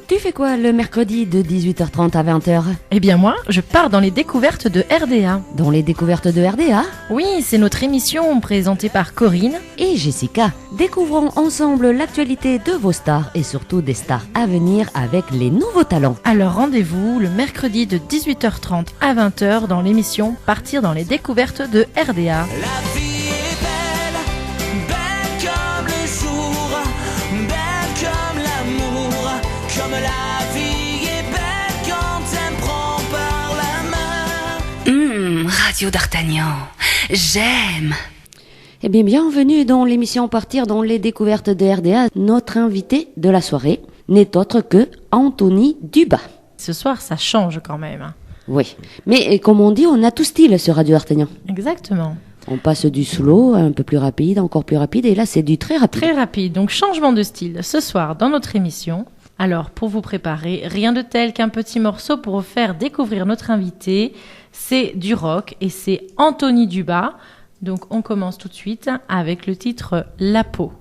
Tu fais quoi le mercredi de 18h30 à 20h? Eh bien moi, je pars dans les découvertes de RDA. Dans les découvertes de RDA? Oui, c'est notre émission présentée par Corinne et Jessica. Découvrons ensemble l'actualité de vos stars et surtout des stars à venir avec les nouveaux talents. Alors rendez-vous le mercredi de 18h30 à 20h dans l'émission Partir dans les découvertes de RDA. La vie est belle, belle comme le jour, belle comme l'amour, comme la vie est belle quand elle me prend par la main. Radio d'Artagnan, j'aime. Eh bien, bienvenue dans l'émission Partir dans les découvertes de RDA. Notre invité de la soirée n'est autre que Anthony Dubas. Ce soir, ça change quand même. Oui, mais comme on dit, on a tout style sur Radio d'Artagnan. Exactement. On passe du slow, un peu plus rapide, encore plus rapide, et là c'est du très rapide. Très rapide, donc changement de style ce soir dans notre émission. Alors, pour vous préparer, rien de tel qu'un petit morceau pour vous faire découvrir notre invité. C'est du rock et c'est Anthony Dubas. Donc, on commence tout de suite avec le titre « La peau ».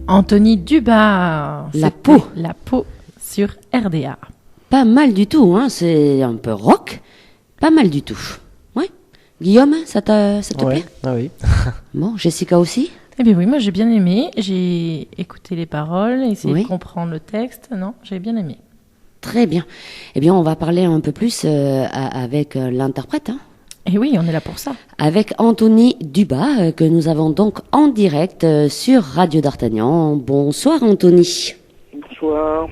Anthony Dubas. La peau. La peau sur RDA. Pas mal du tout, hein, c'est un peu rock. Pas mal du tout. Ouais. Guillaume, ça te Ouais. plaît? Ah oui. Bon, Jessica aussi? Eh bien oui, moi j'ai bien aimé. J'ai écouté les paroles, essayé Oui. de comprendre le texte. Non, j'ai bien aimé. Très bien. Eh bien, on va parler un peu plus avec l'interprète, hein, Et oui, on est là pour ça. avec Anthony Dubas, que nous avons donc en direct sur Radio d'Artagnan. Bonsoir Anthony. Bonsoir.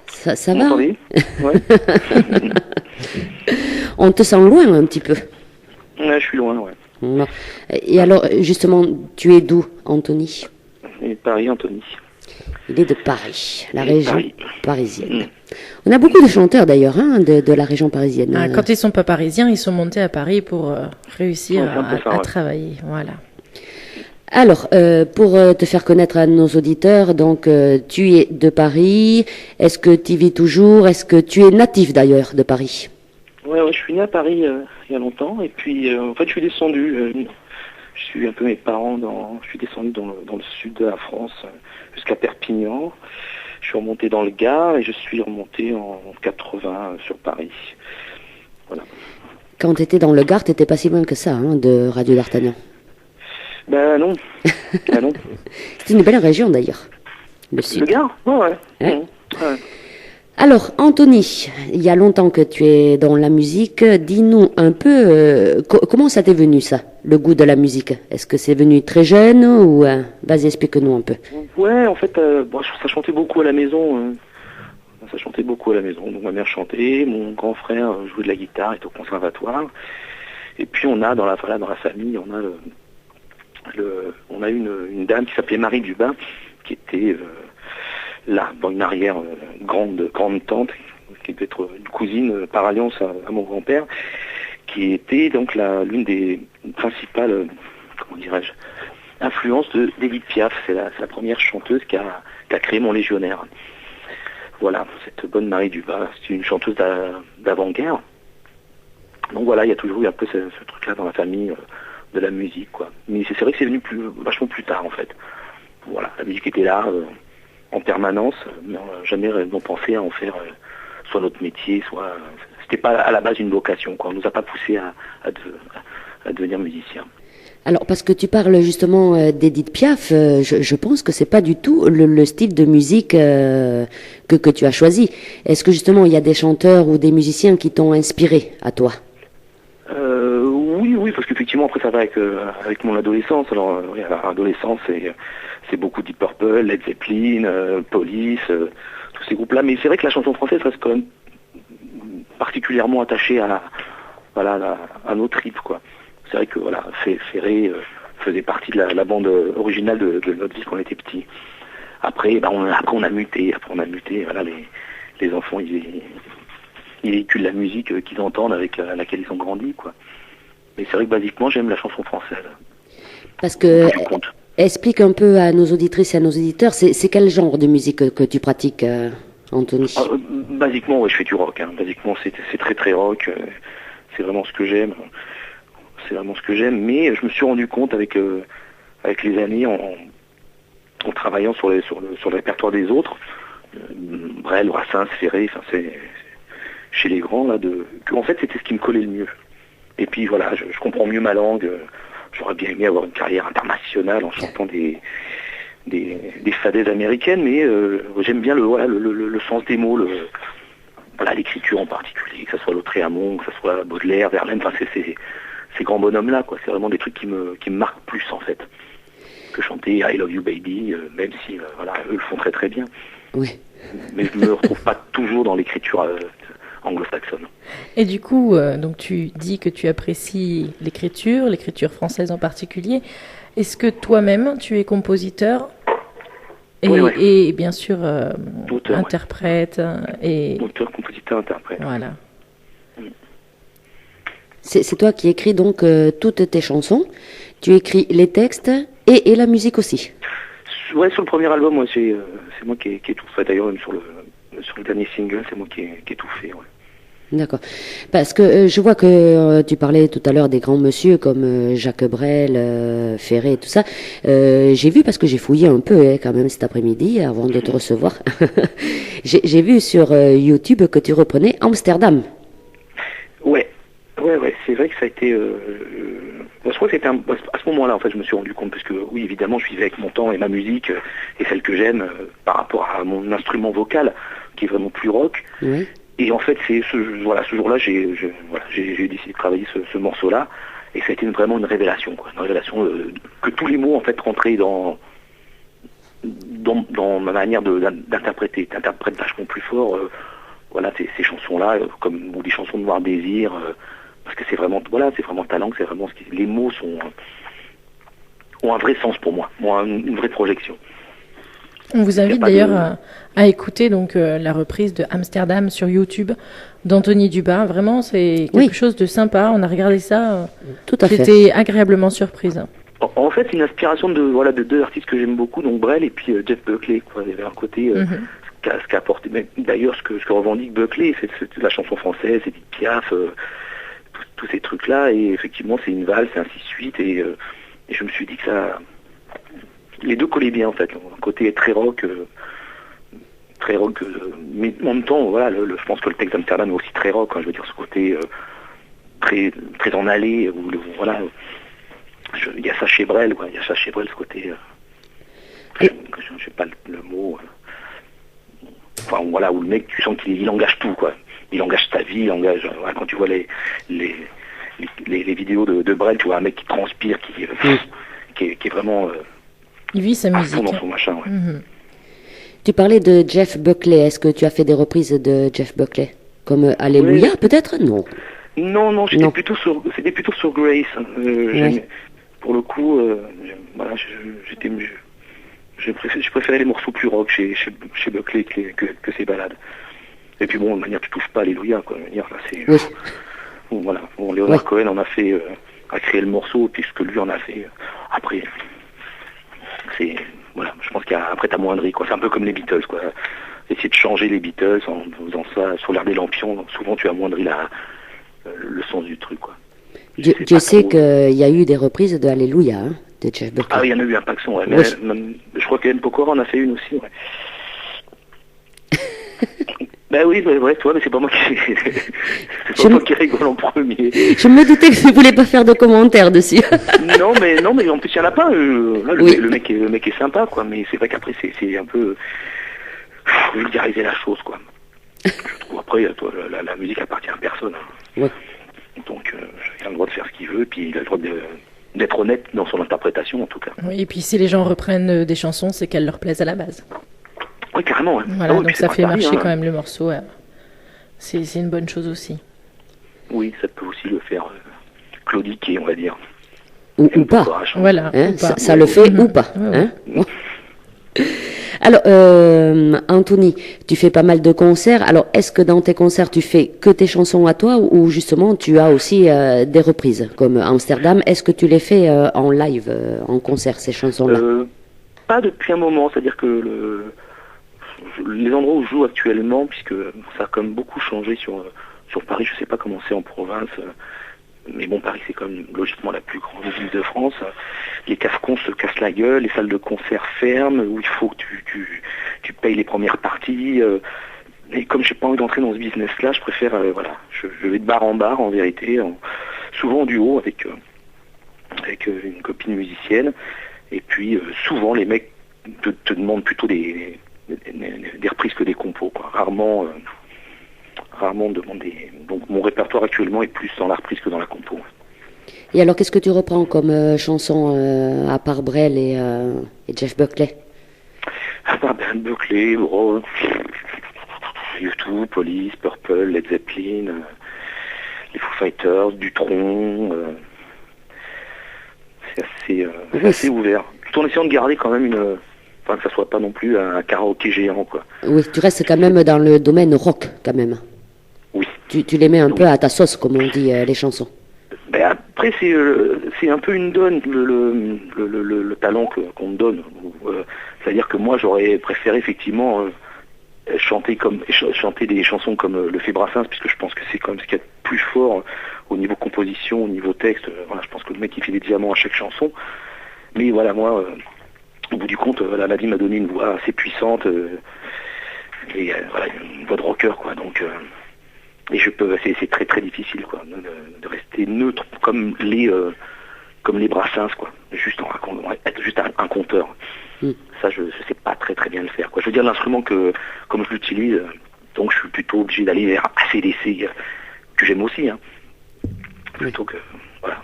Ça Vous va? m'entendez? Ouais. On te sent loin un petit peu. Ouais, je suis loin, ouais. Non. Et alors, justement, tu es d'où, Anthony? Et Paris, Anthony. Il est de Paris, la Et région Paris. parisienne. On a beaucoup de chanteurs d'ailleurs hein, de la région parisienne. Ah, quand ils sont pas parisiens, ils sont montés à Paris pour réussir Ouais, c'est un peu ça, à ouais. travailler. Voilà. Alors, pour te faire connaître à nos auditeurs, donc tu es de Paris. Est-ce que tu y vis toujours? Est-ce que tu es natif d'ailleurs de Paris? Ouais, je suis né à Paris il y a longtemps. Et puis, en fait, je suis descendu. Je suis un peu mes parents je suis descendu dans le sud de la France jusqu'à Perpignan. Je suis remonté dans le Gard et je suis remonté en 80 sur Paris. Voilà. Quand tu étais dans le Gard, t'étais pas si loin que ça hein, de Radio d'Artagnan. Ben non. Ben non. C'est une belle région d'ailleurs, le sud. Le Gard? Ouais. Hein? Ouais. Alors, Anthony, il y a longtemps que tu es dans la musique. Dis-nous un peu, comment ça t'est venu ça, le goût de la musique? Est-ce que c'est venu très jeune ou... vas-y, explique-nous un peu. Ouais, en fait, ça chantait beaucoup à la maison. Ça chantait beaucoup à la maison. Donc ma mère chantait, mon grand frère jouait de la guitare, était au conservatoire. Et puis on a dans la famille, on a une dame qui s'appelait Marie Dubas, qui était une arrière grande tante, qui devait être une cousine par alliance à mon grand-père, qui était donc l'une des principales, comment dirais-je, influences d'Edith Piaf. C'est la première chanteuse qui a créé Mon Légionnaire. Voilà, cette bonne Marie Dubas, c'est une chanteuse d'avant-guerre. Donc voilà, il y a toujours eu un peu ce truc-là dans la famille de la musique, quoi. Mais c'est vrai que c'est venu vachement plus tard, en fait. Voilà, la musique était là en permanence, mais on n'a jamais réellement pensé à en faire soit notre métier, soit... C'était pas à la base une vocation, quoi. On nous a pas poussé à devenir musicien. Alors, parce que tu parles justement d'Edith Piaf, je pense que c'est pas du tout le style de musique que tu as choisi. Est-ce que justement il y a des chanteurs ou des musiciens qui t'ont inspiré à toi? Oui, parce qu'effectivement après ça va avec mon adolescence. Alors, l'adolescence c'est beaucoup Deep Purple, Led Zeppelin, Police, tous ces groupes-là. Mais c'est vrai que la chanson française reste quand même particulièrement attachée à nos tripes, quoi. C'est vrai que voilà, Ferré faisait partie de la bande originale de notre vie quand on était petit. Après, on a muté. Voilà, les enfants, ils véhiculent la musique qu'ils entendent avec laquelle ils ont grandi, quoi. Mais c'est vrai que basiquement, j'aime la chanson française. Parce que explique un peu à nos auditrices et à nos auditeurs, c'est quel genre de musique que tu pratiques, Anthony? Basiquement, ouais, je fais du rock. Hein. Basiquement, c'est très très rock. C'est vraiment ce que j'aime. Mais je me suis rendu compte avec les années, en travaillant sur le répertoire des autres, Brel, Brassens, Ferré, c'est chez les grands là, en fait c'était ce qui me collait le mieux. Et puis voilà, je comprends mieux ma langue. J'aurais bien aimé avoir une carrière internationale en chantant des fadaises américaines, mais j'aime bien le sens des mots, l'écriture en particulier, que ce soit Lautréamont, que ce soit Baudelaire, Verlaine, ces grands bonhommes-là, quoi. C'est vraiment des trucs qui me marquent plus, en fait, que chanter I Love You Baby, même si, eux le font très très bien. Oui. Mais je me retrouve pas toujours dans l'écriture anglo-saxonne. Et du coup, donc tu dis que tu apprécies l'écriture française en particulier. Est-ce que toi-même, tu es compositeur et bien sûr auteur, interprète et... Auteur, compositeur, interprète. Voilà. C'est toi qui écris donc toutes tes chansons. Tu écris les textes et la musique aussi. Ouais, sur le premier album, moi, c'est moi qui ai tout fait. D'ailleurs, même sur le dernier single, c'est moi qui ai tout fait. Ouais. D'accord. Parce que je vois que tu parlais tout à l'heure des grands monsieur comme Jacques Brel, Ferré et tout ça. J'ai vu, parce que j'ai fouillé un peu quand même cet après-midi avant de te recevoir. J'ai vu sur YouTube que tu reprenais Amsterdam. Ouais, Ouais, c'est vrai que ça a été... je crois que c'était à ce moment-là, en fait, je me suis rendu compte, parce que, oui, évidemment, je vivais avec mon temps et ma musique, et celle que j'aime, par rapport à mon instrument vocal, qui est vraiment plus rock. Oui. Et en fait, c'est ce jour-là, j'ai décidé de travailler ce morceau-là, et ça a été vraiment une révélation, quoi. Une révélation que tous les mots, en fait, rentraient dans ma manière d'interpréter. T'interprètes vachement plus fort, voilà, ces chansons-là, ou des chansons de Noir Désir, parce que c'est vraiment talent, c'est vraiment les mots ont un vrai sens pour moi, ont une vraie projection. On vous invite d'ailleurs à écouter donc la reprise de Amsterdam sur YouTube d'Anthony Dubas. Vraiment, c'est quelque chose de sympa. On a regardé ça. Tout à fait. J'étais agréablement surprise. En fait, c'est une inspiration de deux artistes que j'aime beaucoup, donc Brel et puis Jeff Buckley, quoi. Il y avait un côté ce qu'a apporté. D'ailleurs, ce que revendique Buckley, c'est la chanson française, c'est Edith Piaf, tous ces trucs-là. Et effectivement, c'est une valse, c'est ainsi de suite. Et je me suis dit que les deux collaient bien, en fait. Un côté très rock, mais en même temps, voilà, je pense que le texte d'Amsterdam est aussi très rock, hein. Je veux dire, ce côté très très en allée, voilà. Il y a ça chez Brel, quoi. Il y a ça chez Brel, ce côté... je sais pas le mot... enfin, voilà, où le mec, tu sens qu'il engage tout, quoi. Il engage ta vie, il engage... Voilà, quand tu vois les vidéos de Brel, tu vois un mec qui transpire, qui est vraiment... il vit sa à musique. fond dans son machin, ouais. Tu parlais de Jeff Buckley. Est-ce que tu as fait des reprises de Jeff Buckley? Comme Alléluia, peut-être? Non. Non, c'était plutôt sur Grace. Pour le coup, voilà, je préférais les morceaux plus rock chez Buckley que ses ballades. Et puis bon, de manière, tu touches pas Alléluia, quoi. De manière, là, c'est... Oui. Voilà. Bon, Leonard Cohen en a fait, a créé le morceau, et puis ce que lui en a fait, après, c'est... Voilà, je pense qu'après t'amoindris, quoi. C'est un peu comme les Beatles, quoi. Essayer de changer les Beatles en faisant ça sur l'air des lampions, donc souvent tu amoindris le sens du truc, quoi. Dieu sait qu'il y a eu des reprises de Alléluia, hein, de Jeff Buckley. Ah, il y en a eu un paxon, ouais. Mais même, je crois qu'Hélène Pokora en a fait une aussi, ouais. Ben oui, ouais, toi, mais c'est pas moi qui moi qui rigole en premier. Je me doutais que tu ne voulais pas faire de commentaires dessus. non, mais en plus il y en a pas. Là, le mec est sympa, quoi. Mais c'est vrai qu'après c'est un peu vulgariser la chose, quoi. Je trouve après, toi, la musique appartient à personne. Hein. Ouais. Donc chacun a le droit de faire ce qu'il veut, puis il a le droit d'être honnête dans son interprétation, en tout cas. Oui, et puis si les gens reprennent des chansons, c'est qu'elles leur plaisent à la base. Oui, carrément. Ouais. Voilà, donc ça fait marcher hein. quand même le morceau. C'est une bonne chose aussi. Oui, ça peut aussi le faire claudiquer, on va dire. Ou pas. Courage, hein. Voilà. Hein, ou pas. ça le fait ou pas. Hein. Bon. Alors, Anthony, tu fais pas mal de concerts. Alors, est-ce que dans tes concerts, tu fais que tes chansons à toi ou justement tu as aussi des reprises comme Amsterdam? Est-ce que tu les fais en live, en concert, ces chansons-là? Pas depuis un moment. C'est-à-dire que les endroits où je joue actuellement, puisque ça a quand même beaucoup changé sur Paris, je sais pas comment c'est en province, mais bon, Paris c'est quand même logiquement la plus grande ville de France. Les casse-cons se cassent la gueule, les salles de concert ferment, où il faut que tu payes les premières parties. Et comme j'ai pas envie d'entrer dans ce business-là, je préfère, voilà, je vais de bar en bar en vérité, souvent en duo avec une copine musicienne. Et puis souvent les mecs te demandent plutôt des reprises que des compos, quoi. Rarement on demande des... Donc mon répertoire actuellement est plus dans la reprise que dans la compo. Et alors, qu'est-ce que tu reprends comme chanson à part Brel et Jeff Buckley? À part Buckley, U2, Police, Purple, Led Zeppelin, les Foo Fighters, Dutronc. C'est assez ouvert. Tout en essayant de garder quand même enfin, que ça soit pas non plus un karaoké géant, quoi. Oui, tu restes quand même dans le domaine rock, quand même. Oui. Tu les mets un peu à ta sauce, comme on dit, les chansons. Ben après, c'est un peu une donne, le talent qu'on me donne. C'est-à-dire que moi, j'aurais préféré effectivement chanter des chansons comme le fait Brassens, puisque je pense que c'est quand même ce qu'il y a de plus fort au niveau composition, au niveau texte. Voilà, je pense que le mec, il fait des diamants à chaque chanson. Mais voilà, moi... Au bout du compte, la vie m'a donné une voix assez puissante et voilà, une voix de rocker, quoi. Donc Et c'est très très difficile, quoi, de rester neutre comme les Brassens, quoi. Être juste un conteur. Ça, je sais pas très très bien le faire, quoi. Je veux dire, l'instrument comme je l'utilise, donc je suis plutôt obligé d'aller vers AC/DC, que j'aime aussi, hein. Plutôt que, voilà.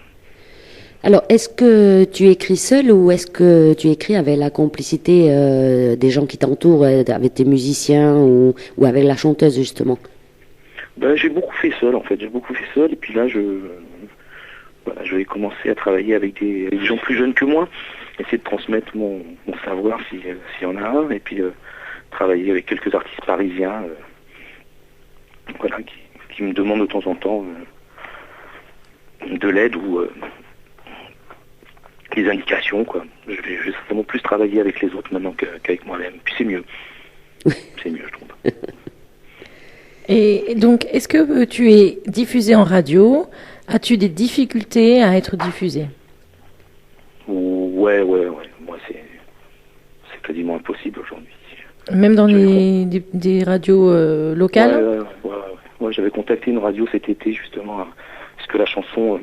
Alors, est-ce que tu écris seul ou est-ce que tu écris avec la complicité des gens qui t'entourent, avec tes musiciens ou avec la chanteuse, justement? Ben, j'ai beaucoup fait seul, en fait. J'ai beaucoup fait seul, et puis là, je vais commencer à travailler avec des gens plus jeunes que moi, essayer de transmettre mon savoir s'il y en a un, et puis travailler avec quelques artistes parisiens, voilà, qui me demandent de temps en temps de l'aide ou des indications, quoi. Je vais certainement plus travailler avec les autres maintenant qu'avec moi-même. Puis c'est mieux. C'est mieux, je trouve. Et donc, est-ce que tu es diffusé en radio? As-tu des difficultés à être diffusé? Ouais. Moi, c'est quasiment impossible aujourd'hui. Même dans des radios locales? Ouais, j'avais contacté une radio cet été, justement, parce que la chanson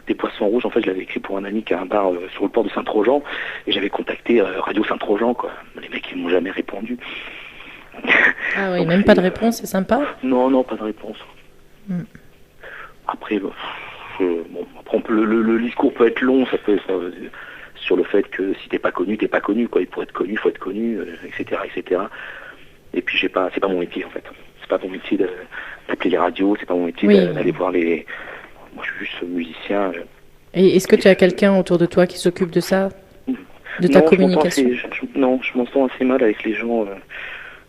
des Poissons Rouges, en fait, je l'avais écrit pour un ami qui a un bar sur le port de Saint-Trojan, et j'avais contacté Radio Saint-Trojan, quoi. Les mecs, ils m'ont jamais répondu. Ah oui, donc, même pas de réponse, c'est sympa? Non, pas de réponse. Après, le discours peut être long, sur le fait que si t'es pas connu, quoi. Et pour être connu, faut être connu, etc., etc. Et puis c'est pas mon métier, en fait. C'est pas mon métier d'appeler les radios, c'est pas mon métier d'aller voir les. Moi, je suis juste musicien. Et est-ce que tu as quelqu'un autour de toi qui s'occupe de ça, de ta communication? Je m'en sens assez mal avec les gens,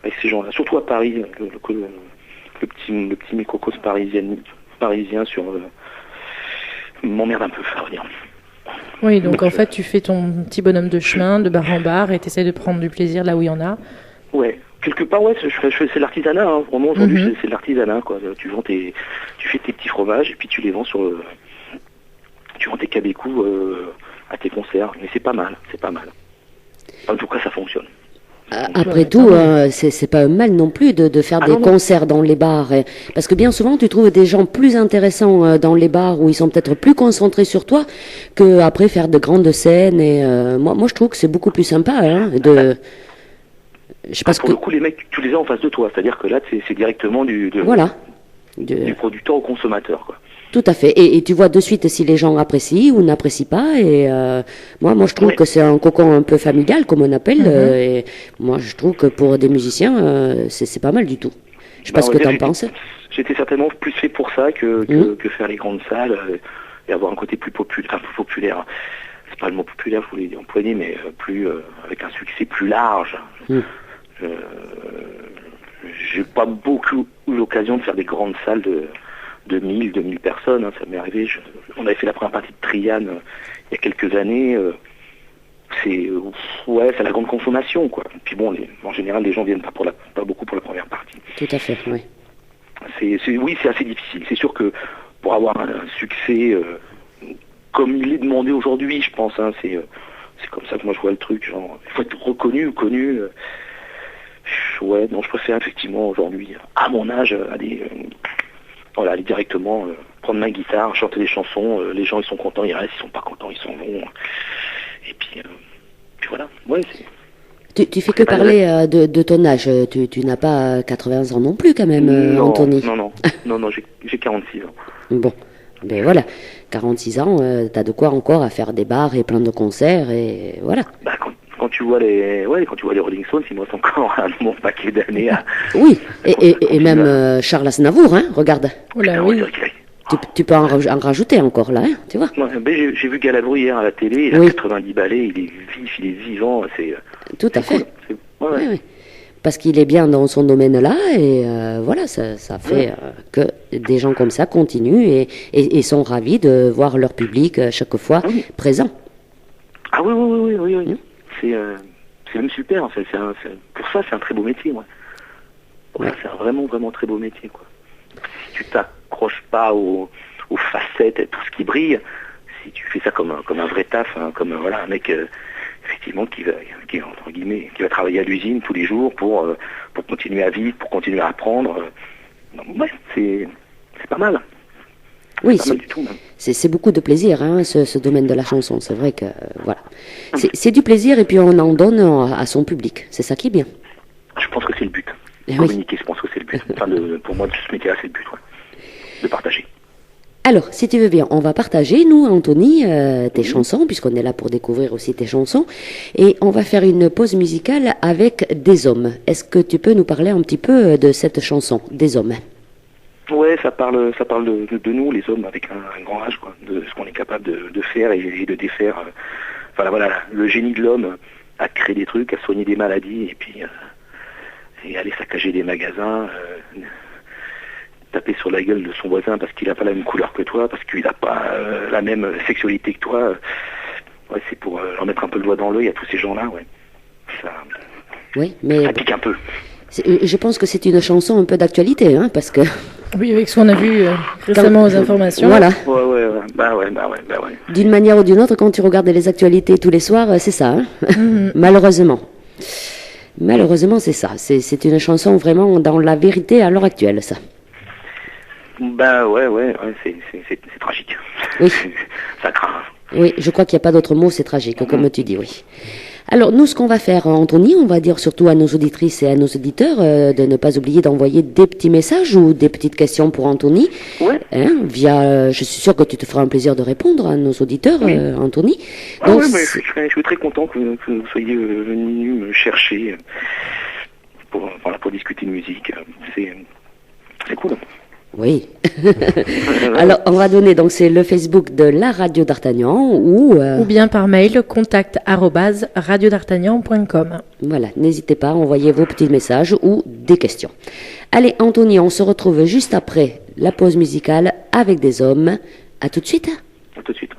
avec ces gens-là. Surtout à Paris, le petit microcosme parisien m'emmerde un peu, à dire. Oui, donc en fait, tu fais ton petit bonhomme de chemin, de bar en bar, et tu essaies de prendre du plaisir là où il y en a. Ouais, quelque part, ouais, c'est l'artisanat, hein. Vraiment, aujourd'hui, c'est l'artisanat, quoi. Tu fais tes petits fromages, et puis tu les vends tu vends tes cabécous à tes concerts, mais c'est pas mal. En tout cas, ça fonctionne. Après tout, c'est pas mal non plus de faire des concerts dans les bars. Parce que bien souvent, tu trouves des gens plus intéressants dans les bars où ils sont peut-être plus concentrés sur toi que après faire de grandes scènes. Et moi, je trouve que c'est beaucoup plus sympa. Hein, pour le coup, les mecs, tu les as en face de toi. C'est-à-dire que là, c'est directement du producteur au consommateur, quoi. Tout à fait. Et tu vois de suite si les gens apprécient ou n'apprécient pas. Et moi, je trouve que c'est un cocon un peu familial, comme on appelle. Et moi, je trouve que pour des musiciens, c'est pas mal du tout. Je sais pas ce que tu en penses. J'étais certainement plus fait pour ça que faire les grandes salles et avoir un côté plus populaire. C'est pas le mot populaire, je voulais employer, mais plus avec un succès plus large. J'ai pas beaucoup eu l'occasion de faire des grandes salles de 1000 personnes, hein. Ça m'est arrivé, on avait fait la première partie de Triane il y a quelques années, c'est la grande consommation, quoi. Et puis bon, en général, les gens viennent pas beaucoup pour la première partie. Tout à fait, oui. C'est assez difficile. C'est sûr que pour avoir un succès comme il est demandé aujourd'hui, je pense, hein, c'est comme ça que moi je vois le truc, genre, il faut être reconnu ou connu. Je préfère effectivement aujourd'hui, à mon âge, aller directement prendre ma guitare, chanter des chansons, les gens ils sont contents, ils restent, ils sont pas contents, ils s'en vont. Et puis voilà. Ouais, tu fais que parler de ton âge, tu n'as pas 80 ans non plus quand même, Anthony. Non, j'ai 46 ans. Bon, ben voilà, 46 ans, t'as de quoi encore à faire des bars et plein de concerts et voilà. Bah, quand tu vois les Rolling Stones, il me reste encore un bon paquet d'années à... Oui, et même Charles Aznavour, hein, regarde. Oh là, oui. Tu peux en rajouter encore là, hein, tu vois. Ouais, j'ai vu Galabru hier à la télé, il a 90 ballets, il est vif, il est vivant, c'est... Tout à fait. Cool. Oui. Parce qu'il est bien dans son domaine-là et voilà, ça fait que des gens comme ça continuent et sont ravis de voir leur public chaque fois présent. Ah oui. C'est même super, en fait. Pour ça, c'est un très beau métier, moi. Ouais. C'est un vraiment, vraiment très beau métier, quoi. Si tu t'accroches pas aux facettes et tout ce qui brille, si tu fais ça comme un vrai taf, hein, comme un mec effectivement qui va travailler à l'usine tous les jours pour continuer à vivre, pour continuer à apprendre, Ouais, c'est pas mal. Oui, Pas mal du tout, même. c'est beaucoup de plaisir, hein, ce domaine de la chanson. C'est vrai que, voilà. C'est du plaisir et puis on en donne à son public. C'est ça qui est bien. Je pense que c'est le but. Eh oui. Communiquer, je pense que c'est le but. Enfin, pour moi, ce métier-là, c'est le but, ouais. De partager. Alors, si tu veux bien, on va partager, nous, Anthony, tes chansons, puisqu'on est là pour découvrir aussi tes chansons. Et on va faire une pause musicale avec Des Hommes. Est-ce que tu peux nous parler un petit peu de cette chanson, Des Hommes? Ouais, ça parle de nous, les hommes, avec un grand H, quoi, de ce qu'on est capable de faire et de défaire. Voilà, le génie de l'homme à créer des trucs, à soigner des maladies, et puis et aller saccager des magasins, taper sur la gueule de son voisin parce qu'il n'a pas la même couleur que toi, parce qu'il n'a pas la même sexualité que toi. Ouais, c'est pour leur mettre un peu le doigt dans l'œil à tous ces gens-là, ouais. Oui, mais Ça pique un peu. je pense que c'est une chanson un peu d'actualité, hein, parce que... Oui, avec ce qu'on a vu récemment aux informations. Voilà. Ouais. Bah ouais. D'une manière ou d'une autre, quand tu regardes les actualités tous les soirs, c'est ça, hein. Malheureusement. Malheureusement, c'est ça. C'est une chanson vraiment dans la vérité à l'heure actuelle, ça. Bah ouais, c'est tragique. Oui. Ça craint. Oui, je crois qu'il n'y a pas d'autre mot, c'est tragique, comme tu dis, oui. Alors, nous, ce qu'on va faire, Anthony, on va dire surtout à nos auditrices et à nos auditeurs de ne pas oublier d'envoyer des petits messages ou des petites questions pour Anthony. Ouais. Hein, je suis sûr que tu te feras un plaisir de répondre à nos auditeurs, Anthony. Ah Donc, ouais, je suis très content que vous soyez venu me chercher pour discuter de musique. C'est cool. oui. Alors, on va donner, donc c'est le Facebook de la radio d'Artagnan ou bien par mail, contact@radiodartagnan.com. voilà, n'hésitez pas à envoyer vos petits messages ou des questions. Allez, Anthony, on se retrouve juste après la pause musicale avec Des Hommes. À tout de suite. À tout de suite.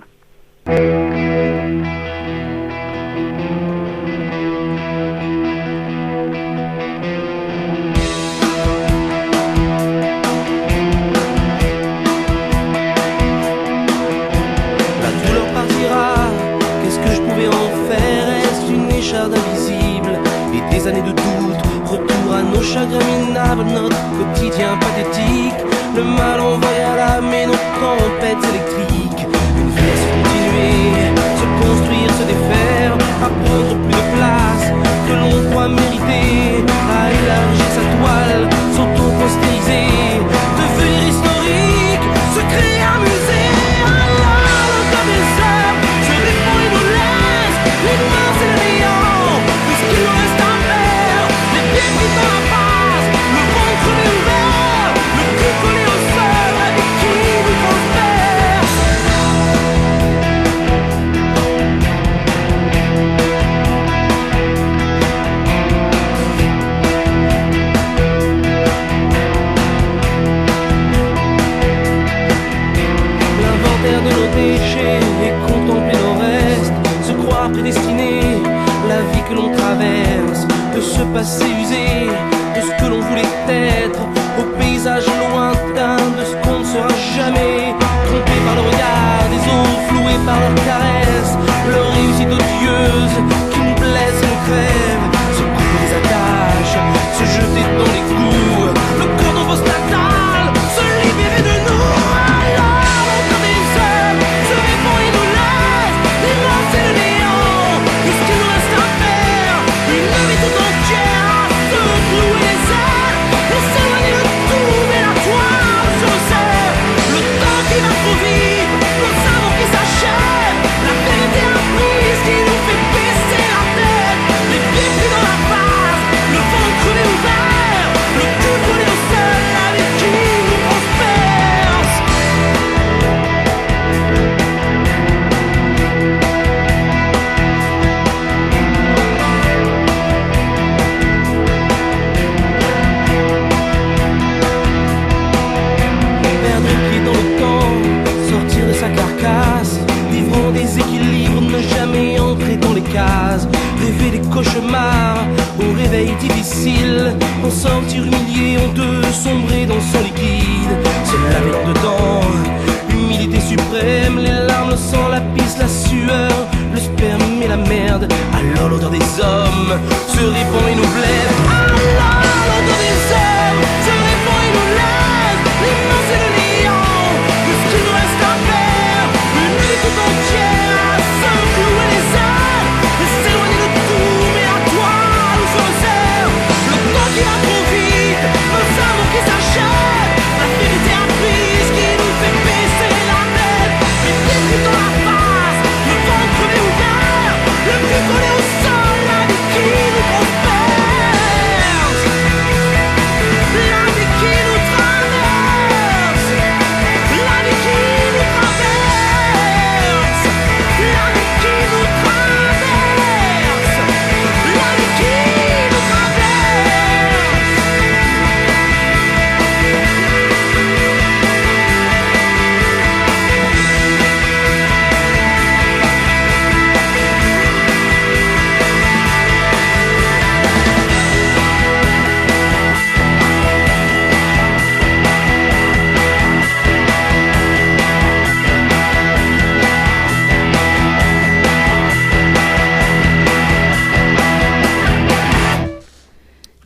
Des années de doute, retour à nos chagrins minables, notre quotidien pathétique. Le mal envoyé à l'âme et nos tempêtes électriques. Une vitesse continuer, se construire, se défaire, à prendre plus de place que l'on croit mériter, à élargir sa toile, s'auto-postériser, devenir historique, se créer un musée. Alors le corps des heures se répand et nous laisse l'immense et le néant, puisqu'il nous reste un verre, les pieds pris dans la base, le ventre ouvert, le cul collé au sol, et qui nous transperce. L'inventaire de nos déchets et contempler nos restes, se croire prédestiné, la vie que l'on traverse, de ce passé usé, de ce que l'on voulait être, au paysage lointain de ce qu'on ne sera jamais, trompé par le regard des autres, floué par leurs caresses, leur réussite odieuse qui nous blesse et nous crève, se couper des attaches, se jeter dans les coups, le cordon postnatal, se libérer de nous. Alors le corps des hommes se répand et nous laisse l'immense et le néant, puisqu'il nous reste à faire une vie tout entière à se clouer les ailes et s'éloigner de tout, mais la toile se resserre. Le temps qui va trop vite, nos savons qui s'achèvent, la vérité apprise qui nous fait baisser la tête, les pieds pris dans la base, le ventre crevé ouvert, le cul collé au sol, la vie qui nous transperce. Perdre pied dans le temps, sortir de sa carcasse, vivre en déséquilibre, ne jamais entrer dans les cases, rêver des cauchemars, au réveil difficile, en sortir humilié, honteux, sombrer dans son liquide, se laver dedans, humilité suprême, les larmes, le sang, la pisse, la sueur, le sperme et la merde, alors l'odeur des hommes se répand et nous blesse. Alors l'odeur des hommes se répand et nous blesse.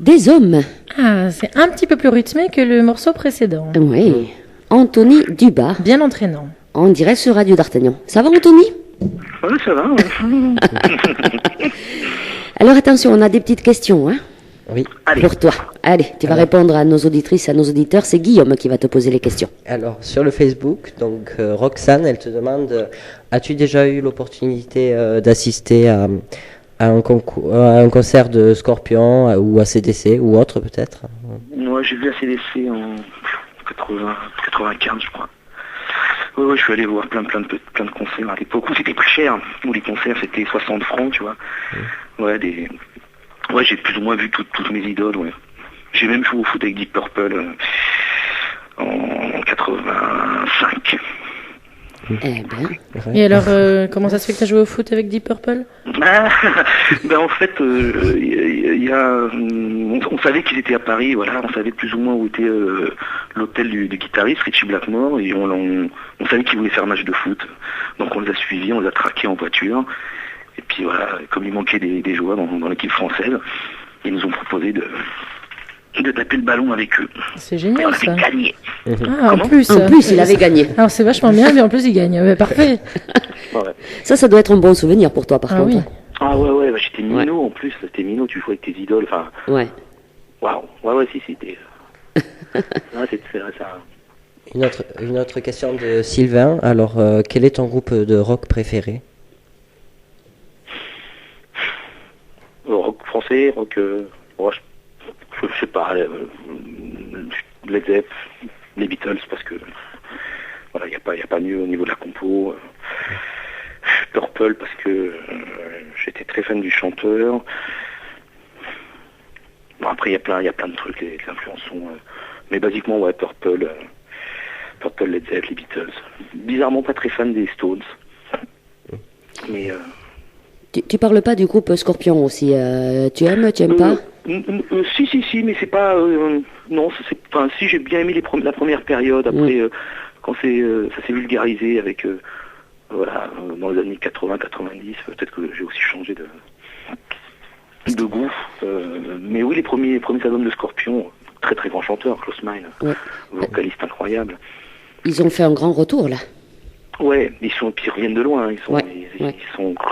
Des hommes. Ah, c'est un petit peu plus rythmé que le morceau précédent. Oui. Anthony Dubas, Bien entraînant. en direct sur Radio d'Artagnan. Ça va, Anthony? Ouais, ça va, ouais. Alors attention, on a des petites questions, hein, Oui. Allez. pour toi. Allez, tu vas répondre à nos auditrices, à nos auditeurs. C'est Guillaume qui va te poser les questions. Alors, sur le Facebook, donc Roxane, elle te demande as-tu déjà eu l'opportunité d'assister à un concours, à un concert de Scorpion ou ACDC ou autre peut-être? Moi, j'ai vu ACDC en 95, je crois. Ouais, je suis allé voir plein de concerts à l'époque où c'était pas cher, où les concerts c'était 60 francs, tu vois. Ouais, j'ai plus ou moins vu toutes mes idoles, ouais. J'ai même joué au foot avec Deep Purple en 85. Eh bien, Et alors, comment ça se fait que tu as joué au foot avec Deep Purple? Ben en fait, on savait qu'ils étaient à Paris, voilà, on savait plus ou moins où était l'hôtel du guitariste Richie Blackmore, et on savait qu'ils voulaient faire un match de foot, donc on les a suivis, on les a traqués en voiture, et puis voilà, comme il manquait des joueurs dans l'équipe française, ils nous ont proposé de taper le ballon avec eux. C'est Et on génial avait ça. gagné. Ah, en plus. en plus, il avait gagné. Alors c'est vachement bien, mais en plus il gagne. Ouais, parfait. Ouais. Ça doit être un bon souvenir pour toi, par Ah contre. oui. Ah ouais, bah, j'étais minot en plus, c'était minot, tu jouais avec tes idoles, enfin, Ouais. waouh, ouais, si, c'était... Ouais, c'est vrai, ça... Une autre question de Sylvain. Alors, quel est ton groupe de rock préféré? Rock français, rock... ouais, je sais pas, Led Zepp, les Beatles, parce que voilà, il n'y a pas mieux au niveau de la compo. Purple, parce que j'étais très fan du chanteur. Bon, après, il y a plein de trucs, les influences sont... mais basiquement, ouais, Purple, Led Zepp, les Beatles. Bizarrement, pas très fan des Stones. Mais... Tu parles pas du groupe Scorpion aussi. Tu aimes pas? Si, mais c'est pas... non, enfin, si, j'ai bien aimé la première période. Après, quand ça s'est vulgarisé avec... voilà, dans les années 80-90, peut-être que j'ai aussi changé de goût. Mais oui, les premiers albums de Scorpion, très très grand chanteur, Klaus Meine, vocaliste incroyable. Ils ont fait un grand retour, là. Ouais, puis ils reviennent de loin, ils sont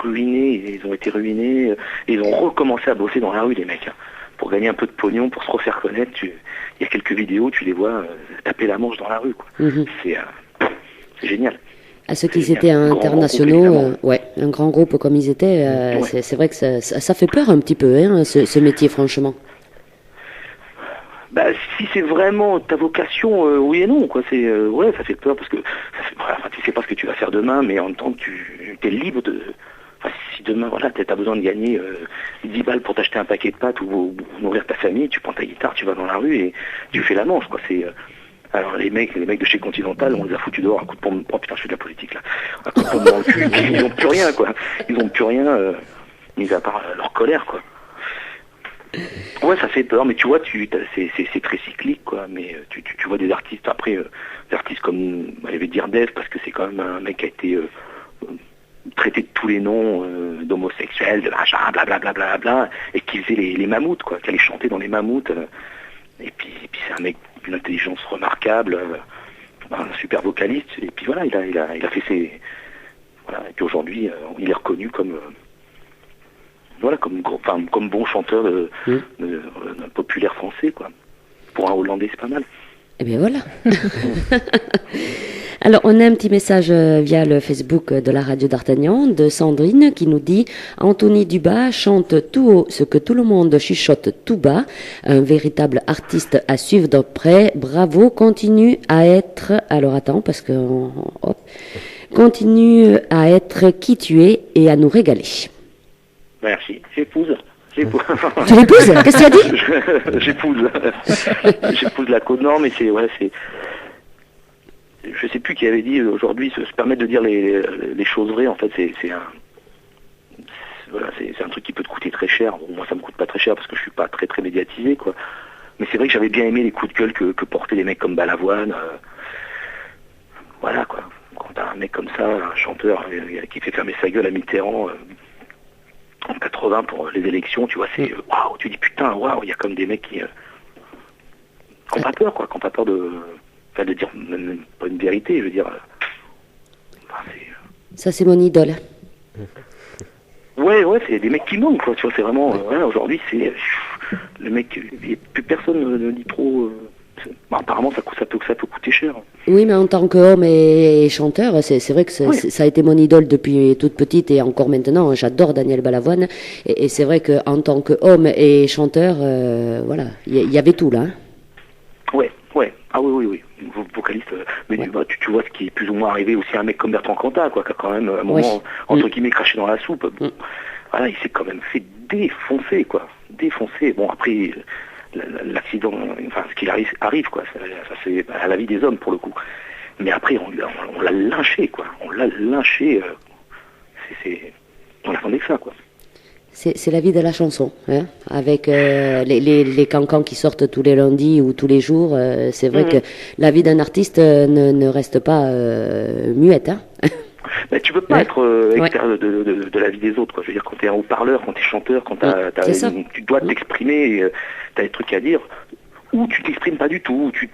ruinés, ils ont été ruinés, et ils ont recommencé à bosser dans la rue, les mecs, hein, pour gagner un peu de pognon, pour se refaire connaître. Il y a quelques vidéos, tu les vois taper la manche dans la rue, quoi. C'est génial. À ceux qui C'est étaient un grand internationaux, groupe, ouais, un grand groupe comme ils étaient, Ouais. c'est vrai que ça fait peur un petit peu, hein, ce métier, franchement. Bah, si c'est vraiment ta vocation, oui et non, quoi. C'est ouais, ça fait peur parce que tu sais pas ce que tu vas faire demain, mais en même temps tu es libre de. Enfin, si demain, voilà, t'as besoin de gagner 10 balles pour t'acheter un paquet de pâtes ou nourrir ta famille, tu prends ta guitare, tu vas dans la rue et tu fais la manche, quoi. C'est alors les mecs de chez Continental, on les a foutus dehors un coup de pompe. Oh putain, je fais de la politique là. Un coup de pompe dans le cul, ils ont plus rien, quoi. Ils ont plus rien, mis à part leur colère, quoi. Ouais, ça fait peur, mais tu vois, c'est très cyclique, quoi. Mais tu vois des artistes, après, des artistes comme, je vais dire Dave, parce que c'est quand même un mec qui a été traité de tous les noms, d'homosexuel, de machin, blablabla, et qui faisait les mammouths, quoi, qui allait chanter dans les mammouths. Et puis c'est un mec d'une intelligence remarquable, un super vocaliste, et puis voilà, il a fait ses... Voilà, et puis aujourd'hui, il est reconnu comme... voilà, comme bon chanteur populaire français, quoi. Pour un Hollandais, c'est pas mal. Eh bien voilà. Alors, on a un petit message via le Facebook de la radio d'Artagnan de Sandrine qui nous dit « Anthony Dubas chante tout haut ce que tout le monde chuchote tout bas. Un véritable artiste à suivre de près. Bravo, continue à être... » Alors attends, parce que... Hop. Continue à être qui tu es et à nous régaler. Merci. J'épouse. Tu l'épouses? Qu'est-ce qu'il a dit? J'épouse la Côte Nord, mais c'est... Je sais plus qui avait dit aujourd'hui, se permettre de dire les choses vraies, en fait, c'est un truc qui peut te coûter très cher. Bon, moi, ça me coûte pas très cher parce que je suis pas très très médiatisé, quoi. Mais c'est vrai que j'avais bien aimé les coups de gueule que portaient des mecs comme Balavoine. Voilà, quoi. Quand t'as un mec comme ça, un chanteur qui fait fermer sa gueule à Mitterrand en 80, 80 pour les élections, tu vois, c'est waouh, tu dis putain, waouh, il y a comme des mecs qui n'ont pas peur, quoi, qui n'ont pas peur de dire même pas une vérité, je veux dire. Ça, c'est mon idole. Ouais, c'est des mecs qui mentent, quoi, tu vois, c'est vraiment, aujourd'hui, c'est le mec, plus personne ne dit trop. Apparemment, ça peut coûter cher. Oui, mais en tant qu'homme et chanteur, c'est vrai que ça a été mon idole depuis toute petite et encore maintenant. J'adore Daniel Balavoine. Et c'est vrai qu'en tant qu'homme et chanteur, voilà, il y avait tout là. Hein. Ouais. Ah oui. Vocaliste. Mais tu vois ce qui est plus ou moins arrivé aussi à un mec comme Bertrand Cantat, quoi, qui a quand même à un moment, entre guillemets, craché dans la soupe. Bon, voilà, il s'est quand même fait défoncer, quoi. Défoncer. Bon, après, l'accident, enfin, ce qu'il arrive, quoi. Ça c'est à la vie des hommes, pour le coup. Mais après, on l'a lynché, quoi. On l'a lynché. On attendait que ça, quoi. C'est la vie de la chanson, hein, avec les cancans qui sortent tous les lundis ou tous les jours. C'est vrai que la vie d'un artiste ne reste pas muette. Hein. Mais tu peux pas être extérieur de la vie des autres, quoi. Je veux dire, quand t'es un haut-parleur, quand t'es chanteur, quand tu dois t'exprimer, t'as des trucs à dire, ou tu t'exprimes pas du tout, ou tu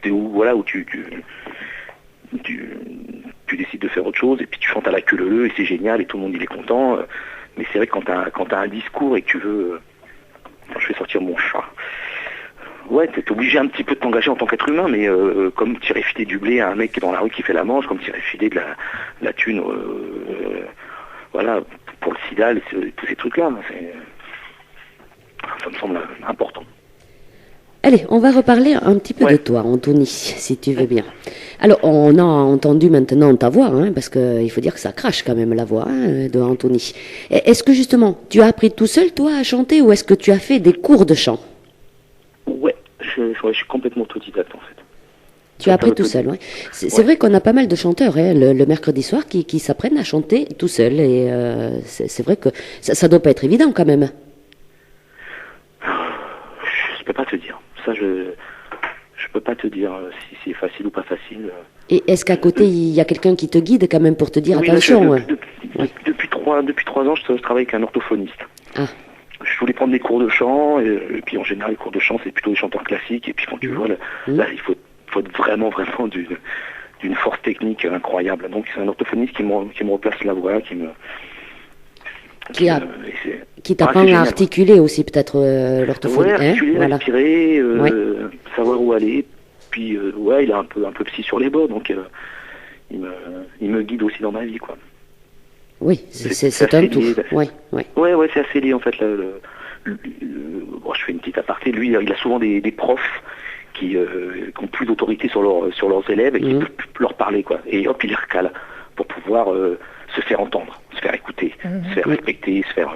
décides de faire autre chose, et puis tu chantes à la queue leu, et c'est génial, et tout le monde il est content. Mais c'est vrai que quand t'as un discours et que tu veux... je vais sortir mon chat. Ouais, t'es obligé un petit peu de t'engager en tant qu'être humain, mais comme tirer filer du blé à un mec qui est dans la rue qui fait la manche, comme tirer filer de la thune, voilà, pour le sida, tous ces trucs-là, ça me semble important. Allez, on va reparler un petit peu de toi, Anthony, si tu veux bien. Alors, on a entendu maintenant ta voix, hein, parce qu'il faut dire que ça crache quand même la voix de Anthony. Est-ce que justement, tu as appris tout seul, toi, à chanter, ou est-ce que tu as fait des cours de chant? Ouais, je suis complètement autodidacte en fait. Tu as appris tout seul, oui. C'est vrai qu'on a pas mal de chanteurs le mercredi soir qui s'apprennent à chanter tout seul, et c'est vrai que ça doit pas être évident quand même. Je peux pas te dire. Ça, je peux pas te dire si c'est facile ou pas facile. Et est-ce qu'à côté, il y a quelqu'un qui te guide quand même pour te dire attention? Depuis 3 ans, je travaille avec un orthophoniste. Ah. Je voulais prendre des cours de chant, et puis en général, les cours de chant, c'est plutôt des chanteurs classiques. Et puis quand tu vois, là, il faut être vraiment d'une force technique incroyable. Donc c'est un orthophoniste qui me replace la voix, qui t'apprend à articuler aussi peut-être l'orthophonie. Ouais, articuler, respirer, savoir où aller. Puis il est un peu psy sur les bords, donc il me guide aussi dans ma vie, quoi. Oui, c'est un tout. Ouais, c'est assez lié en fait. Bon, je fais une petite aparté. Lui, il a souvent des profs qui ont plus d'autorité sur leurs élèves et qui peuvent leur parler, quoi. Et hop, il les recale pour pouvoir se faire entendre, se faire écouter, se faire respecter, se faire...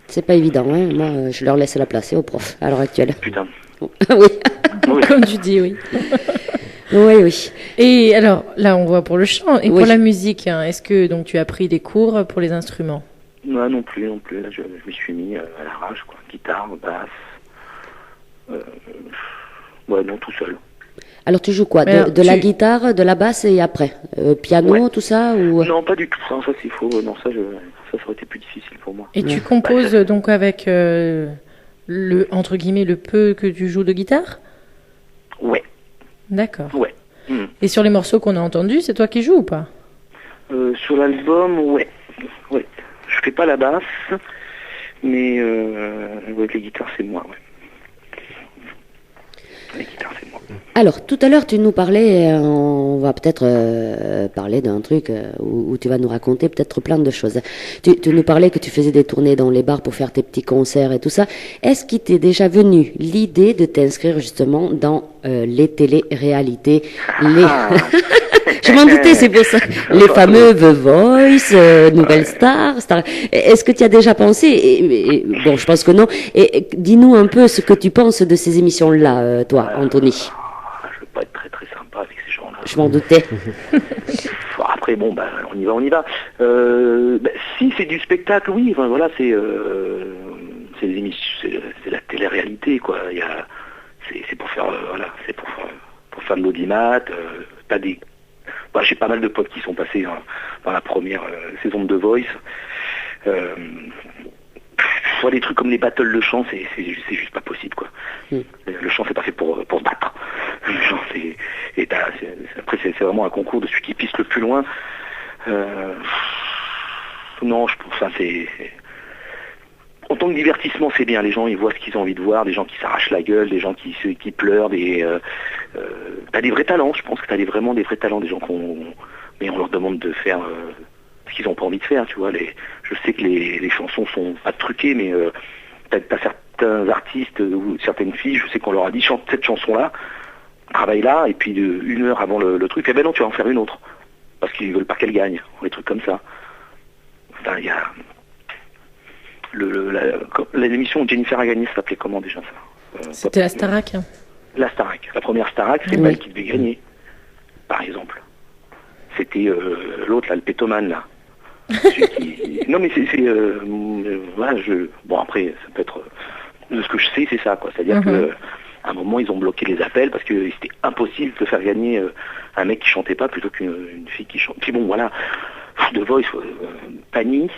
C'est pas évident, hein. Moi, je leur laisse la place aux profs à l'heure actuelle. Putain. Oui. Comme tu dis, oui. Oui. Et alors, là, on voit pour le chant. Et pour la musique, hein, est-ce que donc tu as pris des cours pour les instruments? Non plus. Là, je me suis mis à l'arrache, quoi. Guitare, basse... non, tout seul. Alors tu joues quoi? De la guitare, de la basse et après piano, tout ça ou... Non, pas du tout. Ça c'est faux. Non, ça aurait été plus difficile pour moi. Et tu composes donc avec entre guillemets le peu que tu joues de guitare? Ouais. D'accord. Ouais. Et sur les morceaux qu'on a entendus, c'est toi qui joues ou pas? Sur l'album, ouais. Je fais pas la basse, mais avec les guitares c'est moi. Ouais. Les guitares, c'est moi. Alors, tout à l'heure, tu nous parlais, on va peut-être parler d'un truc où tu vas nous raconter peut-être plein de choses. Tu nous parlais que tu faisais des tournées dans les bars pour faire tes petits concerts et tout ça. Est-ce qu'il t'est déjà venu l'idée de t'inscrire justement dans les télé-réalités Je m'en doutais, c'est pour ça. Les fameux The Voice, Nouvelle Star. Est-ce que tu as déjà pensé bon, je pense que non. Et dis-nous un peu ce que tu penses de ces émissions-là, toi, Anthony. Je veux pas être très très sympa avec ces gens-là. Je m'en doutais. Après, on y va. Si c'est du spectacle, oui. Enfin, voilà, c'est des émissions, c'est la télé-réalité, quoi. C'est pour faire, pour faire de l'audimat. J'ai pas mal de potes qui sont passés dans la première saison de The Voice. soit des trucs comme les battles de chant, c'est juste pas possible, quoi. Le chant, c'est pas fait pour se battre. Le chant, après, c'est vraiment un concours de celui qui pisse le plus loin. Non, je pense, en tant que divertissement, c'est bien. Les gens, ils voient ce qu'ils ont envie de voir, des gens qui s'arrachent la gueule, des gens qui pleurent, t'as des vrais talents. Je pense que t'as vraiment des vrais talents, des gens mais on leur demande de faire ce qu'ils n'ont pas envie de faire, tu vois. Je sais que les chansons sont pas truquées, mais t'as certains artistes ou certaines filles, je sais qu'on leur a dit chante cette chanson-là, travaille là, et puis une heure avant le truc, eh ben non, tu vas en faire une autre, parce qu'ils veulent pas qu'elle gagne, des trucs comme ça. Enfin, il y a l'émission où Jennifer a gagné, ça s'appelait comment déjà ça C'était la Starac. La Starac. La première Starac, c'est pas elle qui devait gagner, par exemple. C'était l'autre, là, le pétomane, là. Non, mais voilà, bon, après, ça peut être... de ce que je sais, c'est ça, quoi. C'est-à-dire que à un moment, ils ont bloqué les appels parce que c'était impossible de faire gagner un mec qui chantait pas plutôt qu'une fille qui chante. Puis bon, voilà, The Voice, Pani,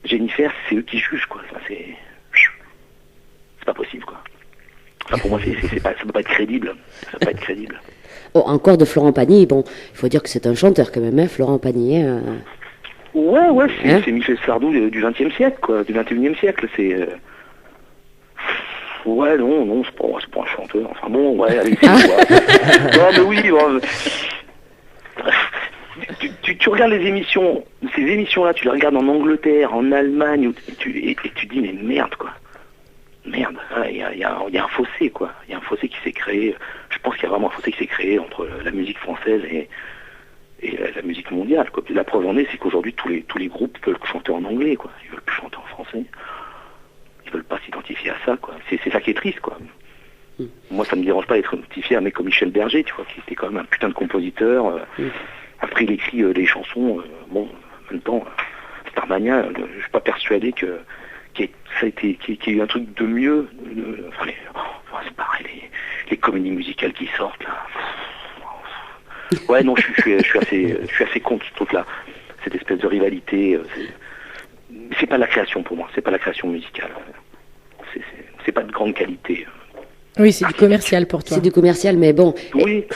Jennifer, c'est eux qui jugent, quoi. Enfin, c'est pas possible, quoi. Enfin, pour moi, ça peut pas être crédible. Ça peut pas être crédible. Oh, encore de Florent Pagny, bon, il faut dire que c'est un chanteur quand même, hein, Florent Pagny. Ouais, c'est Michel Sardou du XXe siècle, quoi, du XXIe siècle, c'est... Ouais, non, c'est pas un chanteur, enfin bon, ouais, allez, c'est quoi. Non, mais oui, bon... Tu regardes les émissions, ces émissions-là, tu les regardes en Angleterre, en Allemagne, et tu dis, mais merde, quoi. Merde, il y a un fossé, quoi. Il y a un fossé qui s'est créé. Je pense qu'il y a vraiment un fossé qui s'est créé entre la musique française et la musique mondiale, quoi. Puis la preuve en est, c'est qu'aujourd'hui tous les groupes veulent chanter en anglais, quoi. Ils veulent plus chanter en français. Ils veulent pas s'identifier à ça, quoi. C'est ça qui est triste, quoi. Moi, ça me dérange pas d'être identifié à un mec comme Michel Berger, tu vois, qui était quand même un putain de compositeur. Après, il écrit des chansons. Bon, en même temps, Starmania, je suis pas persuadé qu'il y a eu un truc de mieux. C'est pareil, les comédies musicales qui sortent là. Ouais, non, je suis assez contre ce truc-là. Cette espèce de rivalité. C'est pas la création pour moi. C'est pas la création musicale. C'est pas de grande qualité. Oui, c'est du commercial pour toi. C'est du commercial, mais bon, oui.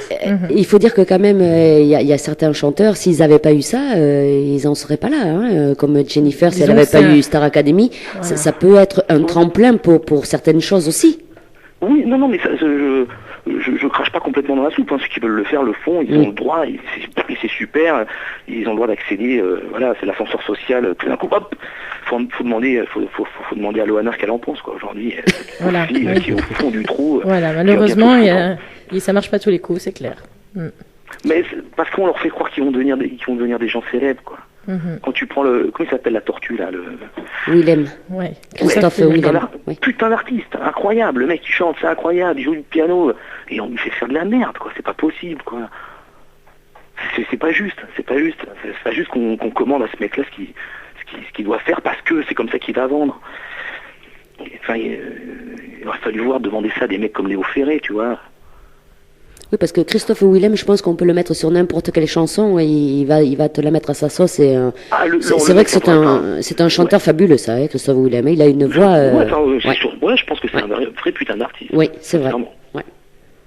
Il faut dire que quand même, il y a certains chanteurs, s'ils n'avaient pas eu ça, ils en seraient pas là. Hein. Comme Jennifer, si elle n'avait pas eu Star Academy, voilà. ça peut être un tremplin pour certaines choses aussi. Oui, non, mais ça, je crache pas complètement dans la soupe. Hein. Ceux qui veulent le faire le font, ils ont le droit, et c'est super. Ils ont le droit d'accéder. Voilà, c'est l'ascenseur social. Tout d'un coup, hop, faut demander à Loana ce qu'elle en pense, quoi. Aujourd'hui, voilà, qui est au fond du trou. Voilà, malheureusement, ça marche pas tous les coups, c'est clair. Mais parce qu'on leur fait croire qu'ils vont devenir des gens célèbres, quoi. Quand tu prends comment il s'appelle la tortue là, Willem. Ouais. Christophe Willem. Putain d'artiste, incroyable. Le mec qui chante, c'est incroyable. Il joue du piano et on lui fait faire de la merde, quoi. C'est pas possible, quoi. C'est pas juste. C'est pas juste qu'on commande à ce mec-là ce qu'il doit faire parce que c'est comme ça qu'il va vendre. Enfin, il aurait fallu demander ça à des mecs comme Léo Ferré, tu vois. Oui, parce que Christophe Willem, je pense qu'on peut le mettre sur n'importe quelle chanson et il va te la mettre à sa sauce. C'est vrai que c'est un chanteur fabuleux, ça, hein, Christophe Willem. Il a une voix. Je pense que c'est un vrai putain d'artiste. Oui, c'est vrai. Ouais.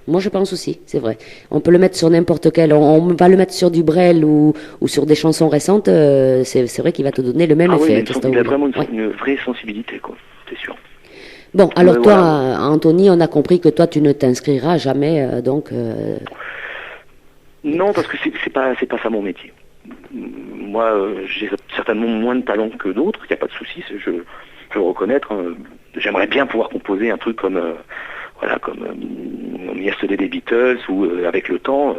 Moi, je pense aussi, c'est vrai. On peut le mettre sur n'importe quel. On va le mettre sur du Brel ou sur des chansons récentes. C'est vrai qu'il va te donner le même effet. Oui, il a vraiment une vraie sensibilité, quoi. C'est sûr. Bon, alors toi, voilà. Anthony, on a compris que toi, tu ne t'inscriras jamais, donc... Non, parce que c'est pas ça mon métier. Moi, j'ai certainement moins de talent que d'autres, il n'y a pas de souci, je veux le reconnaître. Hein. J'aimerais bien pouvoir composer un truc comme Yesterday des Beatles, ou avec le temps,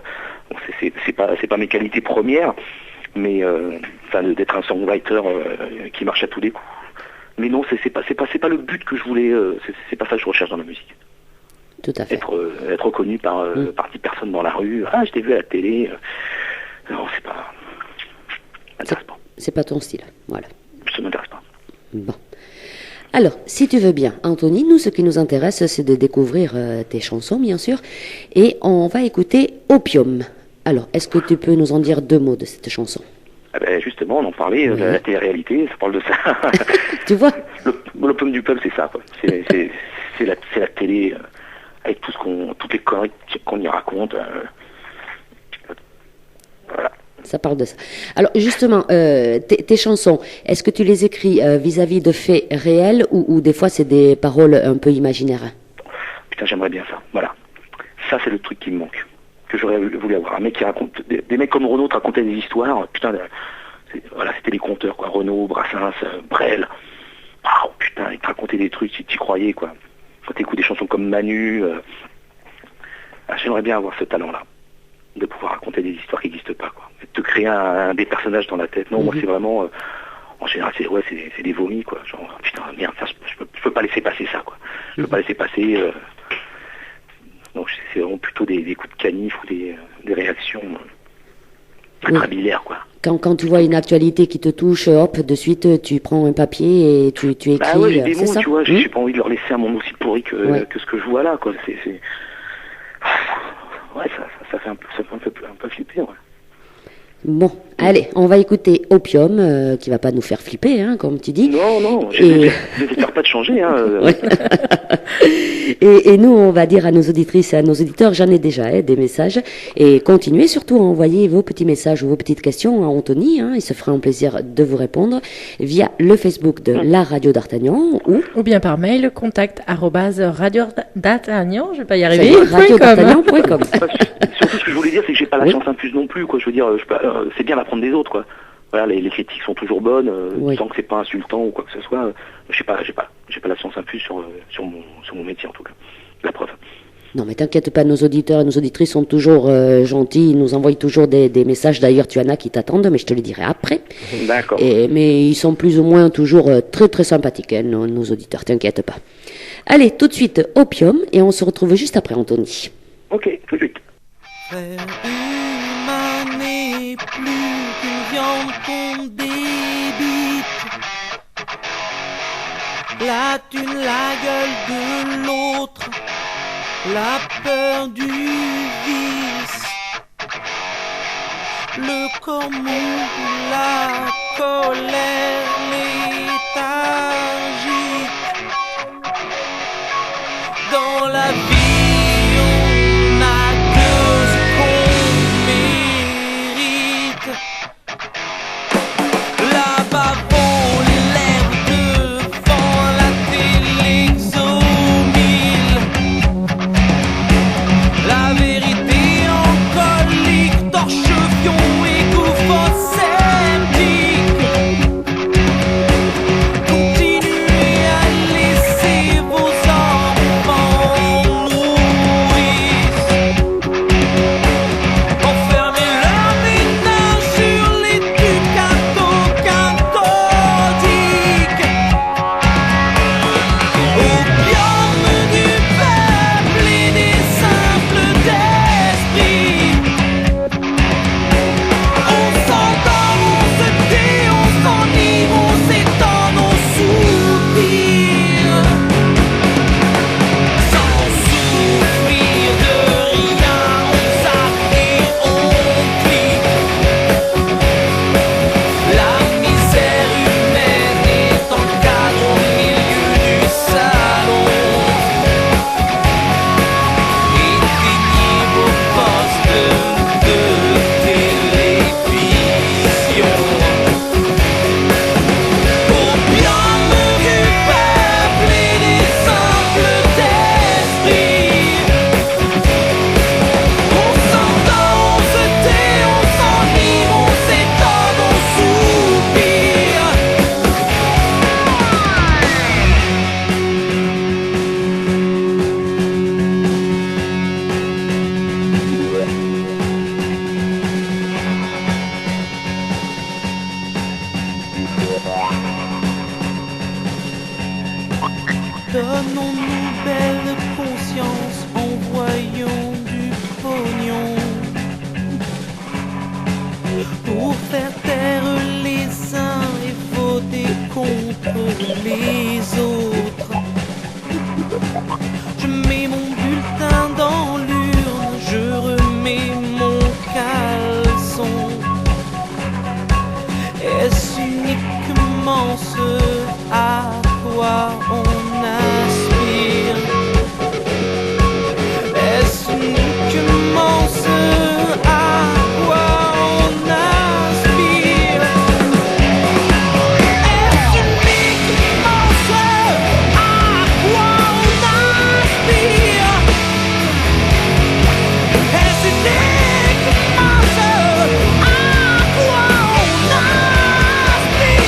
c'est pas mes qualités premières, mais d'être un songwriter qui marche à tous les coups. Mais non, c'est pas le but que je voulais. C'est pas ça que je recherche dans la musique. Tout à fait. Être reconnu par 10 personnes dans la rue. Ah, je t'ai vu à la télé. Non, c'est pas. Ça m'intéresse pas. C'est pas ton style. Voilà. Ça m'intéresse pas. Bon. Alors, si tu veux bien, Anthony, nous, ce qui nous intéresse, c'est de découvrir tes chansons, bien sûr, et on va écouter Opium. Alors, est-ce que tu peux nous en dire 2 mots de cette chanson? Ah ben, justement, on en parlait, la télé-réalité, ça parle de ça. Tu vois? L'opium du peuple, c'est ça, quoi. C'est la télé, avec toutes les conneries qu'on y raconte. Voilà. Ça parle de ça. Alors justement, tes chansons, est-ce que tu les écris vis-à-vis de faits réels ou des fois c'est des paroles un peu imaginaires? Putain, j'aimerais bien ça. Voilà. Ça, c'est le truc qui me manque. Que j'aurais voulu avoir. Un mec qui raconte, des mecs comme Renaud te racontaient des histoires. Putain, voilà, c'était les conteurs, quoi. Renaud, Brassens, Brel. Oh putain, ils te racontaient des trucs, tu y croyais, quoi. Quand t'écoutes des chansons comme Manu, j'aimerais bien avoir ce talent-là. De pouvoir raconter des histoires qui n'existent pas, quoi. Et de te créer des personnages dans la tête. Non, moi, c'est vraiment, en général, c'est des vomis, quoi. Genre, putain, merde, ça, je peux pas laisser passer ça, quoi. Je peux pas laisser passer, donc c'est vraiment plutôt des coups de canif ou des réactions intrabilaires, quoi. Quand tu vois une actualité qui te touche, hop, de suite, tu prends un papier et tu écris. Bah ouais, j'ai des mots, ça, tu vois, j'ai pas envie de leur laisser un monde aussi pourri que ce que je vois là, quoi. Ouais, ça fait un peu flipper, ouais. Bon, allez, on va écouter Opium, qui va pas nous faire flipper, hein, comme tu dis. Non, j'espère pas de changer, hein. Ouais. Et nous, on va dire à nos auditrices et à nos auditeurs, j'en ai déjà des messages, et continuez surtout à envoyer vos petits messages ou vos petites questions à Anthony, il se fera un plaisir de vous répondre via le Facebook de la Radio d'Artagnan ou bien par mail contact@radio-d'Artagnan, je vais pas y arriver. Radio-d'Artagnan.com. Surtout ce que je voulais dire, c'est que j'ai pas la science infuse non plus, quoi. Je veux dire, c'est bien d'apprendre des autres, quoi. Voilà, les critiques sont toujours bonnes, tant que c'est pas insultant ou quoi que ce soit. J'ai pas la science infuse sur mon métier, en tout cas. La preuve. Non, mais t'inquiète pas, nos auditeurs et nos auditrices sont toujours gentils, ils nous envoient toujours des messages. D'ailleurs, tu en as qui t'attendent, mais je te le dirai après. D'accord. Mais ils sont plus ou moins toujours très très sympathiques, nos auditeurs, t'inquiète pas. Allez, tout de suite, Opium, et on se retrouve juste après, Anthony. Ok, tout de suite. Frère humain n'est plus qu'une viande qu'on débite. La thune, la gueule de l'autre, la peur du vice, le corps mou, la colère, léthargique. Dans la vie, on n'a que ce qu'on mérite. Là-bas vont les lèvres devant la téléxomile. La vérité en colique, torche-fion et gouffre sceptique. Continuez à laisser vos enfants nourrices. Enfermez leur ménage sur l'étude cathodique. Opium du peuple et des simples d'esprit. On s'endort, on se tait, on s'enivre, on s'étend nos soupirs. Sans souffrir de rien, on s'arrête et on plie. La misère humaine est en cadre au milieu du salon. Éteignez vos postes de télévision. Opium du peuple et des simples d'esprit. On s'endort, on se tait, on s'enivre, on s'étend, on soupire. Donnons-nous belle conscience, envoyons du pognon pour faire taire les uns et voter contre les autres. Je mets mon bulletin dans l'urne, je remets mon caleçon. commence, à quoi on aspire? Est-ce nous qui commence, à quoi on aspire? Est-ce nous qui commence, à quoi on aspire? Est-ce nous qui commence, à quoi on aspire?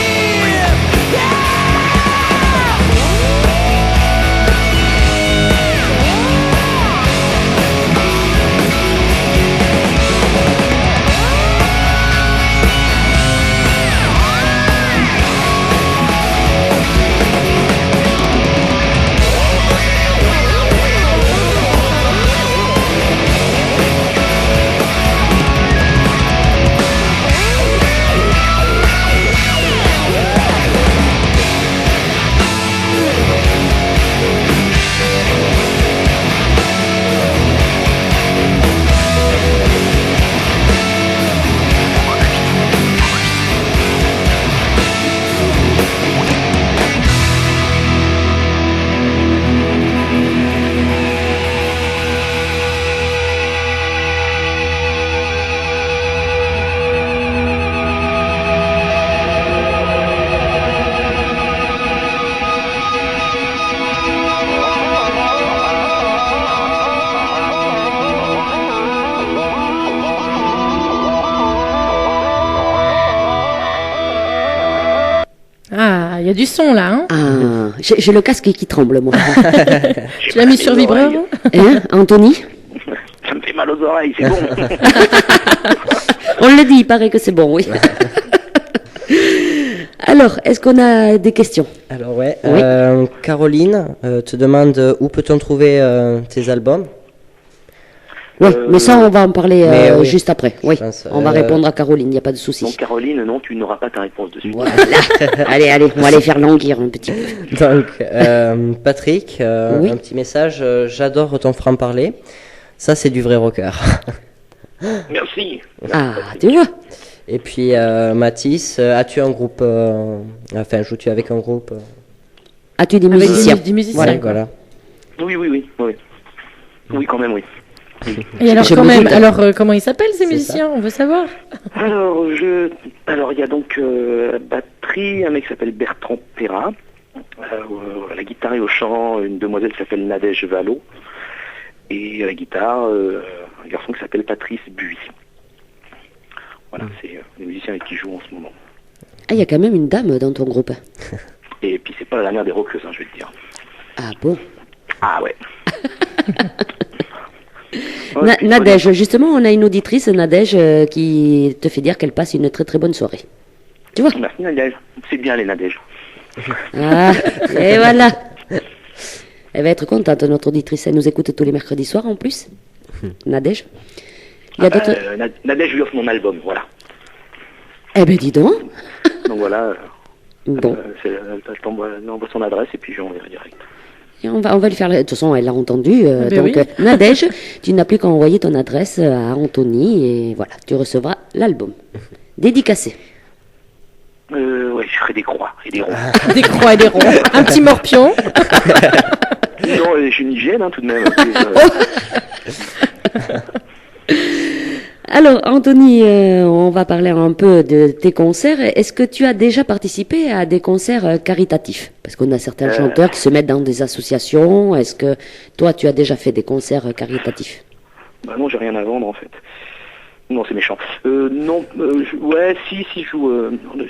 Ah, il y a du son là, hein? Ah, j'ai le casque qui tremble, moi. Tu l'as mis sur vibreur? Hein, Anthony? Ça me fait mal aux oreilles, c'est bon. On le dit, il paraît que c'est bon, oui. Alors, est-ce qu'on a des questions? Alors ouais, Oui. Caroline te demande où peut-on trouver tes albums? Oui, mais ça, on va en parler mais oui, juste après. Oui, pense, on va répondre à Caroline, il n'y a pas de souci. Donc Caroline, non, tu n'auras pas ta réponse dessus. Voilà. Allez, on va aller faire languir un petit peu. Donc Patrick, Oui. un petit message, j'adore ton franc-parler. Ça c'est du vrai rocker. Merci. Ah, tu vois. Et puis Mathis, as-tu un groupe, enfin joues-tu avec un groupe As-tu des Avec musiciens? des musiciens. Voilà, quoi. voilà. Oui, quand même, oui. Et alors, Je quand me même, doute. alors comment ils s'appellent ces C'est musiciens? On veut savoir. Alors, il y a donc batterie, un mec qui s'appelle Bertrand Perra, à la guitare et au chant, une demoiselle qui s'appelle Nadège Vallot, et à la guitare, un garçon qui s'appelle Patrice Buis. Voilà, c'est les musiciens avec qui je joue en ce moment. Ah, il y a quand même une dame dans ton groupe. Et puis c'est pas la dernière des rockeuses, hein, je vais te dire. Ah bon? Ah ouais. Ouais, puis Nadège, justement, on a une auditrice, Nadège, qui te fait dire qu'elle passe une très très bonne soirée. Tu vois? Merci Nadège. C'est bien les Nadège. Ah, et voilà. Elle va être contente, notre auditrice. Elle nous écoute tous les mercredis soirs en plus. Nadège. Il y a d'autres. Nadège lui offre mon album, voilà. Eh ben, dis donc. Donc voilà, Bon. elle t'envoie son adresse et puis je l'enverrai direct. Et on va lui faire. De toute façon, elle l'a entendu. Ben donc, oui. Nadège, tu n'as plus qu'à envoyer ton adresse à Anthony et voilà, tu recevras l'album. Dédicacé. Ouais, je ferai des croix et des ronds. Des croix et des ronds. Un petit morpion. Non, j'ai une hygiène tout de même. Alors, Anthony, on va parler un peu de tes concerts. Est-ce que tu as déjà participé à des concerts caritatifs? Parce qu'on a certains chanteurs qui se mettent dans des associations. Est-ce que toi, tu as déjà fait des concerts caritatifs? Bah non, j'ai rien à vendre en fait. Non, c'est méchant. Non, ouais, si, je joue.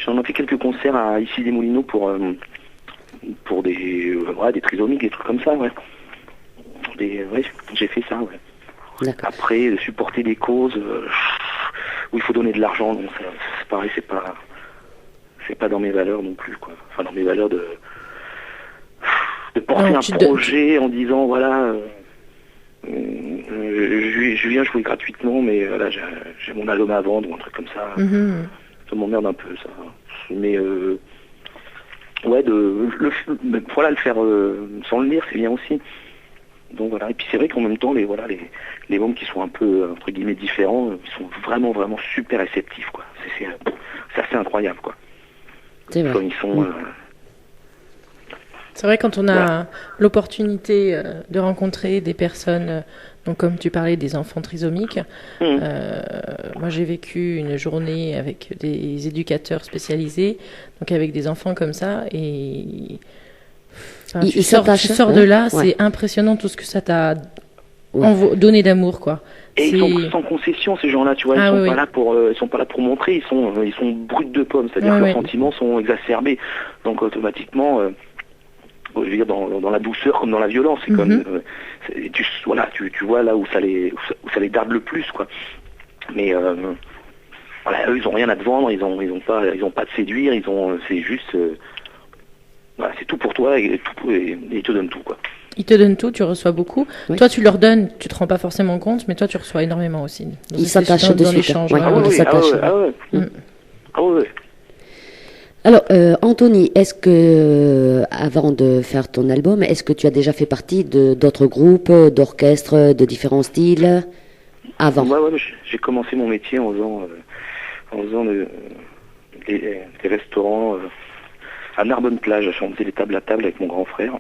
J'en ai fait quelques concerts à ici des Moulineaux pour des trisomiques, des trucs comme ça, ouais. Ouais, j'ai fait ça, ouais. D'accord. Après, supporter des causes où il faut donner de l'argent, non, ça, c'est pareil, c'est pas dans mes valeurs non plus, quoi. Enfin, dans mes valeurs de porter Non, un projet en disant, voilà, je viens jouer gratuitement, mais voilà, j'ai mon album à vendre ou un truc comme ça. Mhm. Ça m'emmerde un peu, ça. Mais, ouais, le faire sans le lire, c'est bien aussi. Donc voilà, et puis c'est vrai qu'en même temps, les membres qui sont un peu, entre guillemets, différents, ils sont vraiment, vraiment super réceptifs, quoi. C'est assez incroyable, quoi. C'est vrai. Comme ils sont. C'est vrai, quand on a Voilà. l'opportunité de rencontrer des personnes, donc comme tu parlais des enfants trisomiques, Mhm. moi j'ai vécu une journée avec des éducateurs spécialisés, donc avec des enfants comme ça, et enfin, Ils tu s'attachent, sors de ouais. là, Ouais. c'est impressionnant tout ce que ça t'a Ouais. donné d'amour, quoi. Et ils C'est- sont sans concession, ces gens-là, tu vois, Ah, ils sont oui, pas oui. là pour, ils sont pas là pour montrer, ils sont bruts de pommes, c'est-à-dire Ouais, que ouais. leurs sentiments sont exacerbés, donc automatiquement, je veux dire dans la douceur comme dans la violence, c'est comme, voilà, tu vois là où ça les garde le plus, quoi. Mais voilà, eux, ils ont rien à te vendre, ils ont pas à te séduire, c'est juste, voilà, c'est tout pour toi et ils te donnent tout, quoi. Ils te donnent tout, tu reçois beaucoup. Oui. Toi, tu leur donnes, tu te rends pas forcément compte, mais toi, tu reçois énormément aussi. Ils s'attachent de dans suite, l'échange. ouais. Ouais, Ah ouais. oui, ils oui, ah s'attachent, ouais, ah ouais. Mm. Ah ouais, ouais. Alors, Anthony, est-ce que, avant de faire ton album, est-ce que tu as déjà fait partie d'autres groupes, d'orchestres, de différents styles, avant? Ouais, mais j'ai commencé mon métier en faisant des restaurants à Narbonne-Plage. On faisait les tables à table avec mon grand frère.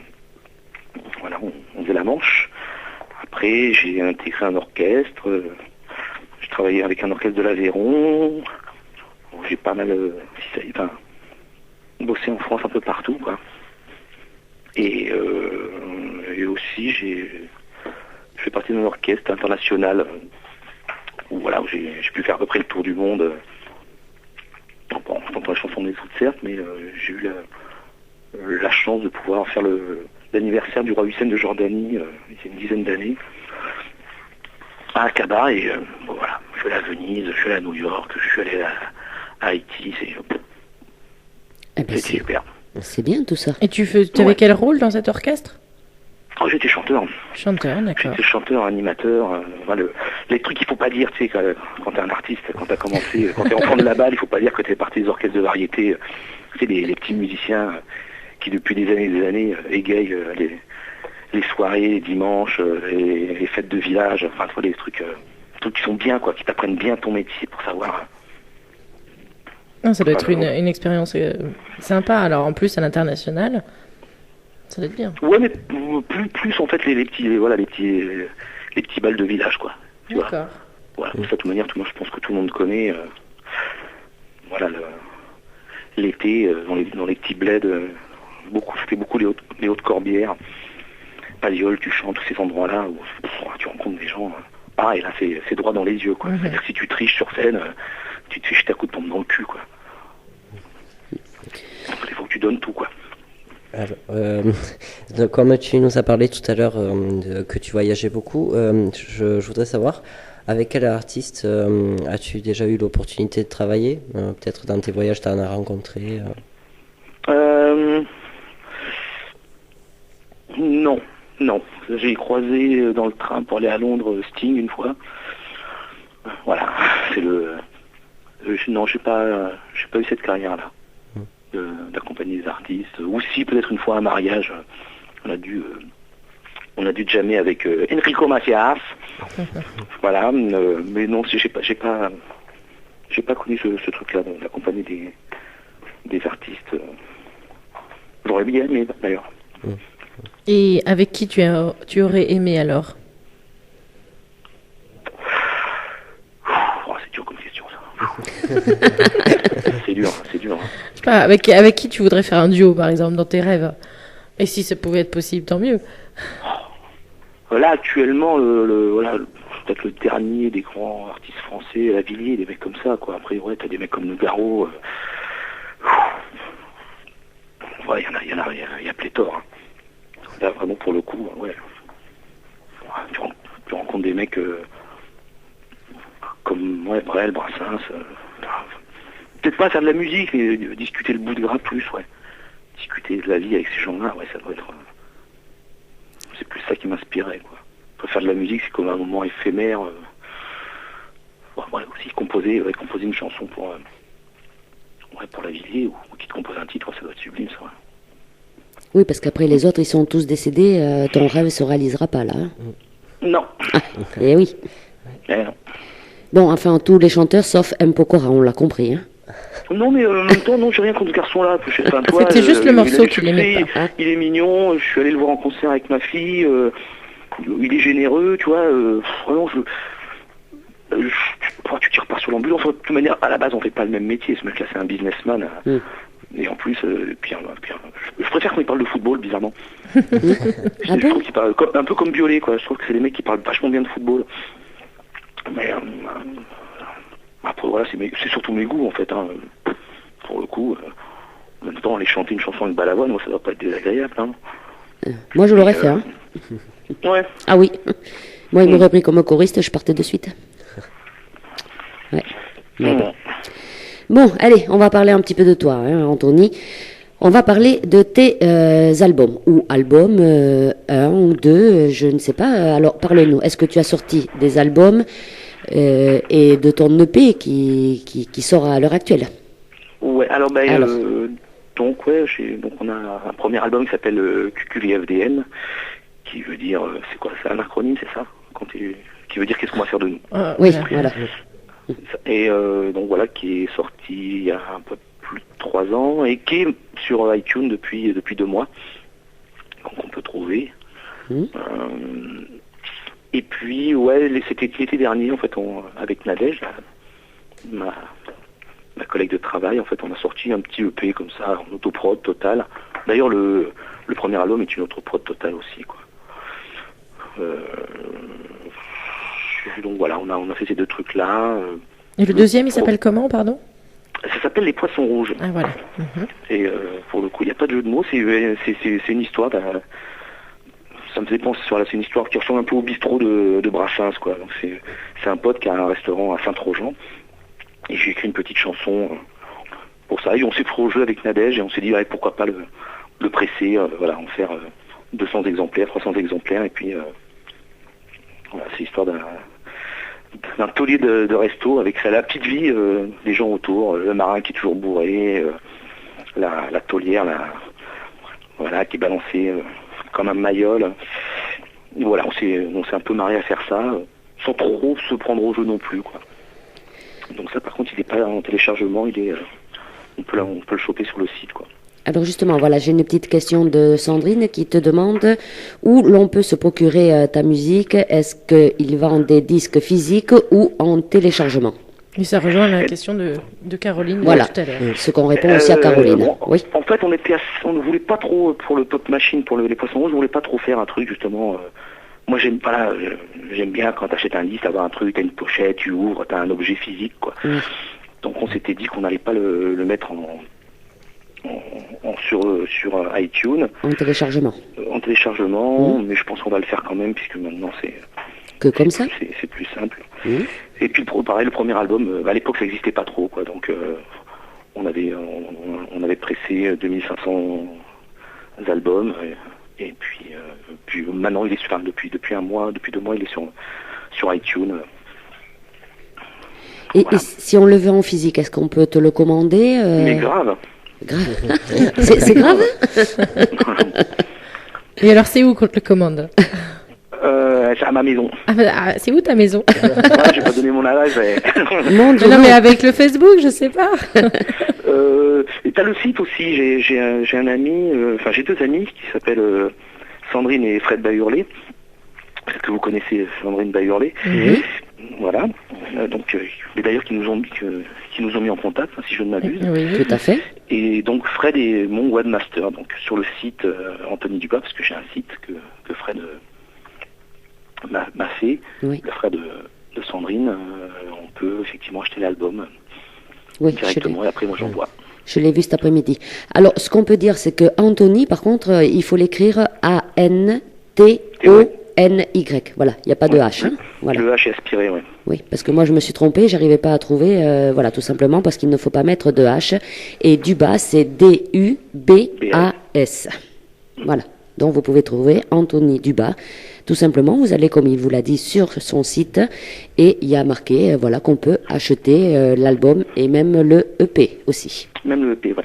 Voilà, on faisait la manche. Après, j'ai intégré un orchestre. J'ai travaillé avec un orchestre de l'Aveyron. J'ai pas mal bossé en France un peu partout, quoi. Et aussi, je fais partie d'un orchestre international où j'ai pu faire à peu près le tour du monde. En chantant la chanson des autres, certes, mais j'ai eu la chance de pouvoir faire l'anniversaire du roi Hussein de Jordanie, il y a une dizaine d'années, à Aqaba, et bon, voilà, je suis allé à Venise, je suis allé à New York, je suis allé à Haïti, Eh ben, c'était super. c'est bien tout ça. Et tu avais Ouais. quel rôle dans cet orchestre? Oh, j'étais chanteur. Chanteur, d'accord. J'étais chanteur, animateur, les trucs qu'il faut pas dire, tu sais, quand t'es un artiste, quand t'as commencé, quand t'es enfant de la balle, il faut pas dire que t'es parti des orchestres de variété, c'est les petits musiciens qui depuis des années égayent les soirées, les dimanches, les fêtes de village, enfin, tu vois, les trucs qui sont bien, quoi, qui t'apprennent bien ton métier pour savoir. Non, ça doit être Voilà. une expérience sympa. Alors, en plus, à l'international, ça doit être bien. Ouais, mais plus en fait les petits bals de village, quoi. Tu vois. D'accord. Voilà, ça, de toute manière, je pense que tout le monde connaît. Voilà, l'été, dans les petits bleds, c'était beaucoup les Hautes-Corbières, Palliol, tu chantes, tous ces endroits-là où tu rencontres des gens. Pareil, là, c'est droit dans les yeux, quoi. Mhm. C'est-à-dire que si tu triches sur scène, tu te fais jeter à coups de pompe dans le cul, quoi. Il faut que tu donnes tout, quoi. Alors, donc, comme tu nous as parlé tout à l'heure que tu voyageais beaucoup, je voudrais savoir avec quel artiste as-tu déjà eu l'opportunité de travailler? Peut-être dans tes voyages, tu en as rencontré Non. J'ai croisé dans le train pour aller à Londres Sting une fois. Voilà, c'est non, j'ai pas eu cette carrière-là d'accompagner des artistes. Ou si peut-être une fois à un mariage, on a dû jammer avec Enrico Macias. Voilà, mais non, j'ai pas connu ce truc-là d'accompagner des artistes. J'aurais bien aimé d'ailleurs. Et avec qui tu aurais aimé alors? Oh, c'est dur comme question, ça. C'est dur. Hein. Je sais pas, avec qui tu voudrais faire un duo, par exemple, dans tes rêves? Et si ça pouvait être possible, tant mieux. Là, actuellement, peut-être le dernier des grands artistes français, Lavilliers, des mecs comme ça, quoi. Après, ouais, t'as des mecs comme Nougaro. Ouais, il y a pléthore. Hein. Là, vraiment, pour le coup, ouais. Tu rencontres des mecs comme Brel, Brassens. Peut-être pas faire de la musique, mais discuter le bout de gras plus, ouais. Discuter de la vie avec ces gens-là, ouais, ça doit être... c'est plus ça qui m'inspirait, quoi. Après, faire de la musique, c'est comme un moment éphémère. Voilà, aussi composer une chanson pour Lavilliers, ou qui te compose un titre, ça doit être sublime, ça, ouais. Oui, parce qu'après les autres, ils sont tous décédés, ton rêve se réalisera pas là. Hein. Non. Eh oui. Non. Bon, enfin, tous les chanteurs sauf M. Pokora, on l'a compris. Hein. Non, mais en même temps, non, j'ai rien contre ce garçon-là. Enfin, toi, C'était juste le il a morceau du qu'il succès, aimait pas, hein. Il est mignon, je suis allé le voir en concert avec ma fille, il est généreux, tu vois, vraiment, tu tires pas sur l'ambulance. De toute manière, à la base, on fait pas le même métier. Ce mec-là, c'est un businessman. Et en plus, je préfère quand il parle de football, bizarrement. Ah Je bon? trouve qu'il parle un peu comme Biolay, quoi. Je trouve que c'est des mecs qui parlent vachement bien de football. Mais après, voilà, c'est surtout mes goûts, en fait. Hein. Pour le coup, en même temps, aller chanter une chanson avec Balavoine, moi, ça doit pas être désagréable. Hein. Moi, je l'aurais fait. Hein. Ouais. Ah oui. Moi, il m'aurait pris comme choriste, je partais de suite. Ouais. Mais bon. Bon, allez, on va parler un petit peu de toi, hein, Anthony. On va parler de tes albums, ou albums, un ou deux, je ne sais pas. Alors, parle-nous. Est-ce que tu as sorti des albums et de ton EP qui sort à l'heure actuelle? Ouais, alors, Alors. donc on a un premier album qui s'appelle QQVFDN, qui veut dire, c'est quoi, c'est un acronyme, c'est ça? Qui veut dire qu'est-ce qu'on va faire de nous. Oui, voilà. Et donc voilà, qui est sorti il y a un peu plus de 3 ans et qui est sur iTunes depuis 2 mois. Donc on peut trouver. Et puis ouais, c'était l'été dernier en fait, avec Nadège, ma collègue de travail, en fait, on a sorti un petit EP comme ça, en autoprod total. D'ailleurs le premier album est une autoprod totale aussi, quoi. Donc voilà, on a fait ces 2 trucs-là. Et le deuxième, il s'appelle comment, pardon? Ça s'appelle Les Poissons Rouges. Ah voilà. Et pour le coup, il n'y a pas de jeu de mots, c'est une histoire. Ça me fait penser, c'est une histoire qui ressemble un peu au bistrot de Brassens, quoi. Donc c'est un pote qui a un restaurant à Saint-Trojan. Et j'ai écrit une petite chanson pour ça. Et on s'est pris au jeu avec Nadège et on s'est dit, allez, pourquoi pas le presser, voilà, en faire 200 exemplaires, 300 exemplaires. Et puis, voilà, c'est l'histoire d'un taulier de resto avec la petite vie des gens autour, le marin qui est toujours bourré, la taulière voilà, qui est balancée comme un mayol. Et voilà, on s'est un peu marré à faire ça, sans trop se prendre au jeu non plus, quoi. Donc ça, par contre, il n'est pas en téléchargement, on peut le choper sur le site, quoi. Alors justement, voilà, j'ai une petite question de Sandrine qui te demande où l'on peut se procurer ta musique. Est-ce qu'il vend des disques physiques ou en téléchargement? Et ça rejoint la question de Caroline Voilà, tout à l'heure. ce qu'on répond aussi à Caroline. Oui. En fait, on ne voulait pas trop, pour le Pop Machine, pour les Poissons Rouges, on ne voulait pas trop faire un truc, justement. Moi, j'aime bien quand tu achètes un disque, avoir un truc, t'as une pochette, tu ouvres, t'as un objet physique, quoi. Donc on s'était dit qu'on n'allait pas le mettre sur iTunes. En téléchargement. En téléchargement, mais je pense qu'on va le faire quand même, puisque maintenant c'est comme ça. C'est plus simple. Et puis pareil, le premier album, à l'époque ça n'existait pas trop, quoi. Donc on avait pressé 2500 albums. Et puis maintenant il est depuis un mois, depuis 2 mois, il est sur iTunes. Et Voilà. si on le veut en physique, est-ce qu'on peut te le commander Mais grave. Grave. C'est grave. Et alors, c'est où qu'on te le commande? C'est à ma maison. C'est où ta maison? Ouais, je vais pas donner mon adresse. Mon Dieu, Non, mais avec le Facebook, je sais pas. Et t'as le site aussi. J'ai un ami, enfin j'ai 2 amis qui s'appellent Sandrine et Fred Bahurlé. Peut-être que vous connaissez Sandrine Bahurlé. Voilà. Donc, mais d'ailleurs qui nous ont mis en contact, si je ne m'abuse. Oui. tout à fait. Et donc Fred est mon webmaster, donc sur le site Anthony Dupin, parce que j'ai un site que Fred m'a fait. Oui. Le Fred de Sandrine, on peut effectivement acheter l'album Oui, directement et après moi j'envoie. je l'ai vu cet après-midi. Alors, ce qu'on peut dire, c'est que Anthony, par contre, il faut l'écrire A-N-T-O-N-Y. Voilà, il n'y a pas de H. Hein. Voilà. Le H est aspiré, oui. Oui, parce que moi je me suis trompée, j'arrivais pas à trouver, voilà, tout simplement parce qu'il ne faut pas mettre de H. Et Dubas, c'est D-U-B-A-S. Voilà, donc vous pouvez trouver Anthony Dubas. Tout simplement, vous allez, comme il vous l'a dit, sur son site et il y a marqué, voilà, qu'on peut acheter l'album et même le EP aussi. Même le EP, ouais.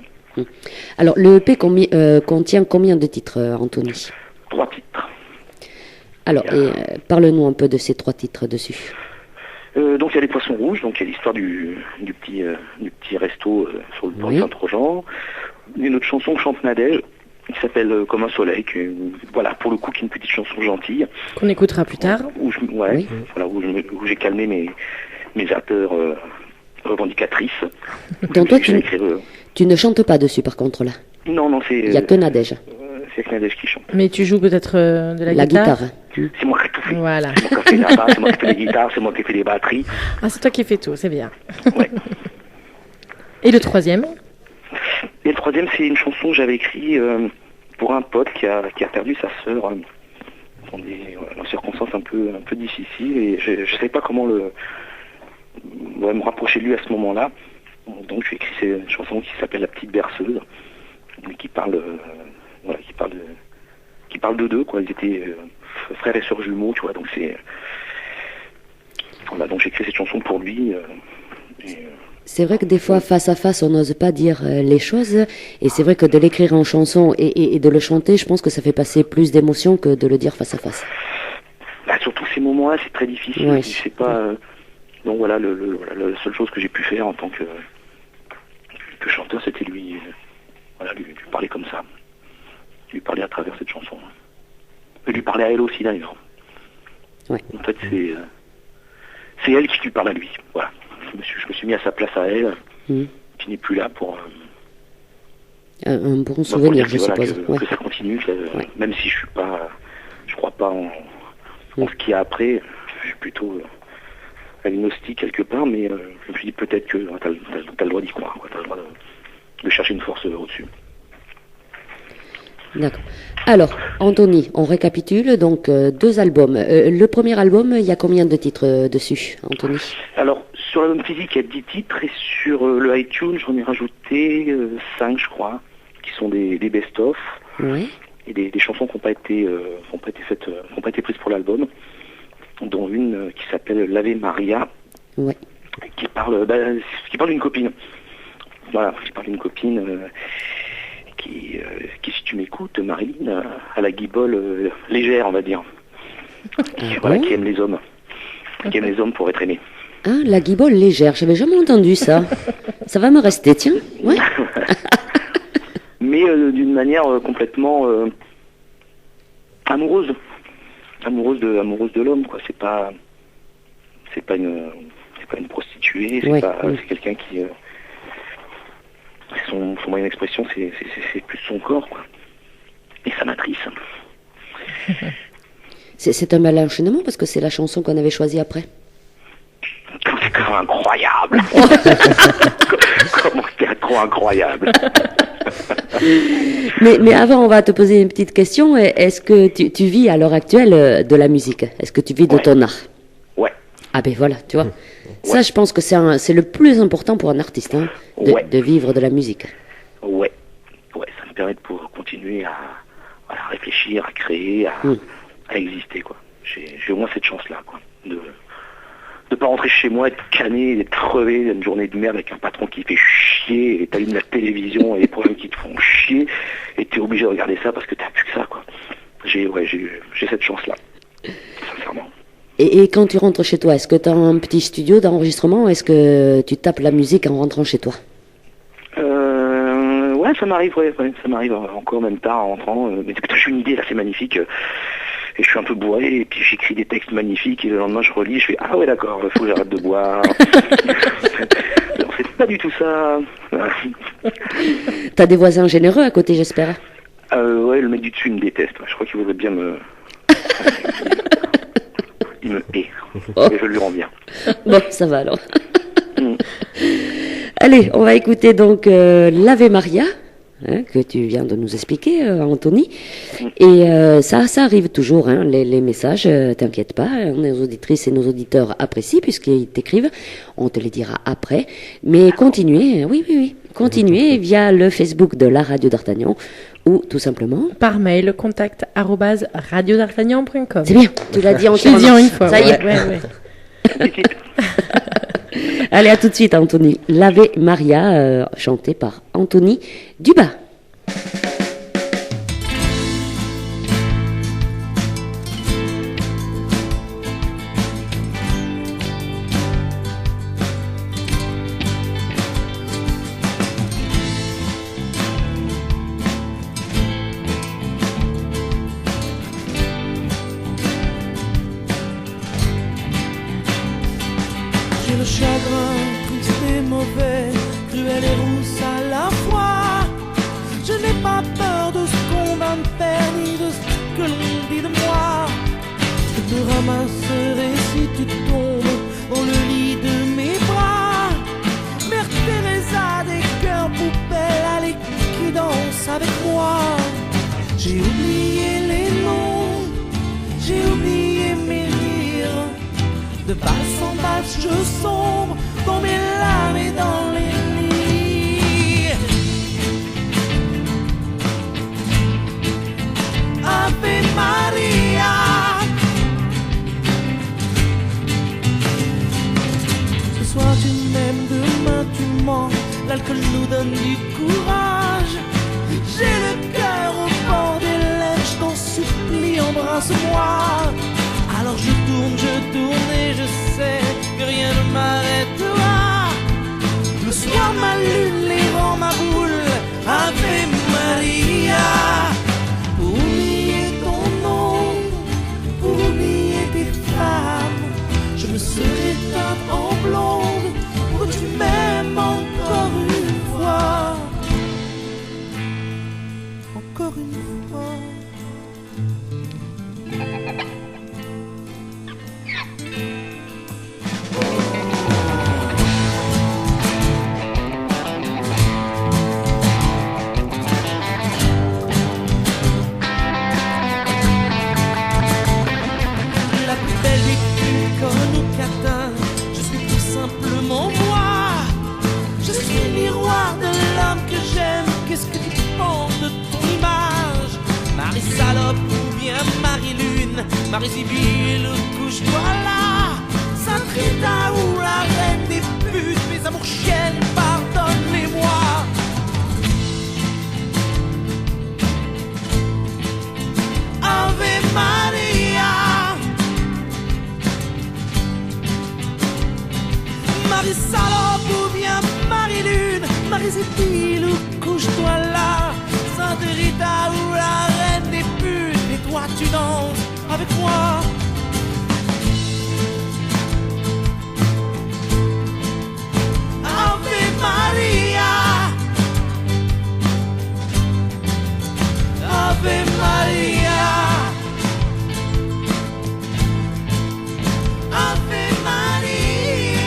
Alors, le EP contient combien de titres, Anthony? 3 titres. Alors, parle-nous un peu de ces 3 titres dessus. Donc il y a les poissons rouges, donc il y a l'histoire du petit resto sur le port de Saint-Trojan. Une autre chanson que chante Nadège, qui s'appelle Comme un soleil, voilà, pour le coup, qui est une petite chanson gentille. Qu'on écoutera plus tard. Où j'ai calmé mes vapeurs revendicatrices. Donc toi, tu ne chantes pas dessus, par contre, là. Non, c'est... Il n'y a que Nadège. C'est que Nadège qui chante. Mais tu joues peut-être de la La guitare. C'est moi qui ai tout fait. Voilà. C'est moi qui ai fait la basse, c'est moi qui ai fait les guitares, c'est moi qui ai fait les batteries. Ah, c'est toi qui fais tout, c'est bien. Ouais. Et le troisième? Et le troisième, c'est une chanson que j'avais écrite pour un pote qui a perdu sa sœur dans des circonstances un peu difficiles, et je ne savais pas comment me rapprocher de lui à ce moment-là. Donc j'ai écrit une chanson qui s'appelle La petite berceuse, qui parle de deux, quoi. Ils étaient frères et sœurs jumeaux, tu vois. Donc donc j'ai écrit cette chanson pour lui. C'est vrai que des fois, face à face, on n'ose pas dire les choses. Et c'est vrai que de l'écrire en chanson et de le chanter, je pense que ça fait passer plus d'émotions que de le dire face à face. Surtout ces moments-là, c'est très difficile. Ouais. Je sais pas. Donc voilà, la seule chose que j'ai pu faire en tant que chanteur, c'était lui parler comme ça. Lui parler à travers cette chanson. Et lui parler à elle aussi, d'ailleurs. Ouais. En fait, c'est elle qui lui parle à lui. Voilà. Je me suis mis à sa place à elle, qui n'est plus là pour... un bon souvenir, je voilà, suppose. que ça continue, même si je crois pas en ce qu'il y a après. Je suis plutôt agnostique quelque part, mais je me suis dit peut-être que t'as le droit d'y croire, t'as le droit de chercher une force au-dessus. D'accord. Alors, Anthony, on récapitule, donc 2 albums. Le premier album, il y a combien de titres dessus, Anthony? Alors, sur l'album physique, il y a 10 titres, et sur le iTunes, j'en ai rajouté 5, je crois, qui sont des best-of, et des chansons qui n'ont pas été prises pour l'album, dont une qui s'appelle l'Ave Maria, qui parle d'une copine. Voilà, qui parle d'une copine qui, si tu m'écoutes, Marilyn, a la guibole légère, on va dire. Qui aime les hommes. Qui aime les hommes pour être aimé. Ah, la guibole légère, j'avais jamais entendu ça. Ça va me rester, tiens. Ouais. Mais d'une manière complètement amoureuse. Amoureuse de l'homme, quoi. C'est pas une prostituée, c'est quelqu'un qui son moyen d'expression, c'est plus son corps, quoi. Et sa matrice. C'est un bel enchaînement parce que c'est la chanson qu'on avait choisie après. C'est quand même incroyable. Comment c'était trop incroyable. Mais avant, on va te poser une petite question. Est-ce que tu vis à l'heure actuelle de la musique? Est-ce que tu vis de ton art? Ouais. Ah ben voilà, tu vois. Ça, je pense que c'est le plus important pour un artiste, de vivre de la musique. Ouais, ça me permet de pouvoir continuer à réfléchir, à créer, à exister, quoi. J'ai au moins cette chance-là, quoi, de pas rentrer chez moi, être cané, d'être crevé, une journée de merde avec un patron qui fait chier, et t'allumes la télévision et les problèmes qui te font chier, et t'es obligé de regarder ça parce que t'as plus que ça, quoi. J'ai cette chance-là, sincèrement. Et quand tu rentres chez toi, est-ce que tu as un petit studio d'enregistrement ou est-ce que tu tapes la musique en rentrant chez toi? Ouais, ça m'arrive, ça m'arrive encore même tard en rentrant. Mais putain, j'ai une idée, là, c'est magnifique. Et je suis un peu bourré, et puis j'écris des textes magnifiques, et le lendemain je relis, je fais ah ouais d'accord, il faut que j'arrête de boire. Alors, c'est pas du tout ça. T'as des voisins généreux à côté, j'espère? Ouais, le mec du dessus il me déteste. Je crois qu'il voudrait bien me... Il me hait. Et je lui rends bien. Bon, ça va alors. Allez, on va écouter donc l'Ave Maria, que tu viens de nous expliquer, Anthony. Et ça arrive toujours, les messages, t'inquiète pas, nos auditrices et nos auditeurs apprécient puisqu'ils t'écrivent. On te les dira après. Mais continuez, oui, continuez via le Facebook de la Radio d'Artagnan ou tout simplement par mail, contact@radiodartagnan.com. C'est bien, tu l'as dit Je l'ai dit en une fois. Ça y est. Ouais. Allez, à tout de suite, Anthony. L'Ave Maria, chanté par Anthony Dubas. pas peur de ce qu'on va me faire ni de ce que l'on dit de moi. Je te ramasserai si tu tombes dans le lit de mes bras. Mère Teresa des cœurs poubelles, allez qui danse avec moi. J'ai oublié les noms, j'ai oublié mes rires. De basse en basse je sombre dans mes larmes et dans les lits. Ave Maria. Ce soir tu m'aimes, demain tu mens. L'alcool nous donne du courage. J'ai le cœur au bord des lèvres, je t'en supplie, embrasse-moi. Alors je tourne et je sais que rien ne m'arrêtera. Le soir ma lune, les rangs, ma boule, Ave Maria. Pour oublier ton nom, pour oublier tes femmes, je me serais teinte en blonde pour que tu m'aimes encore une fois. Encore une fois. La plus belle des culs ou catins, je suis tout simplement moi. Je suis le miroir de l'homme que j'aime. Qu'est-ce que tu penses de ton image? Marie Salope ou bien Marie-Lune, Marie-Sibylle, couche-toi là. Sainte Rita ou la reine des putes, mes amours chiennes, pardonne-les-moi. Ave Maria. Marie Salope ou bien Marie-Lune, Marie-Sibylle ou couche-toi là. Sainte Rita ou la reine des putes, et toi tu danses avec moi. Ave Maria. Ave Maria. Ave Maria.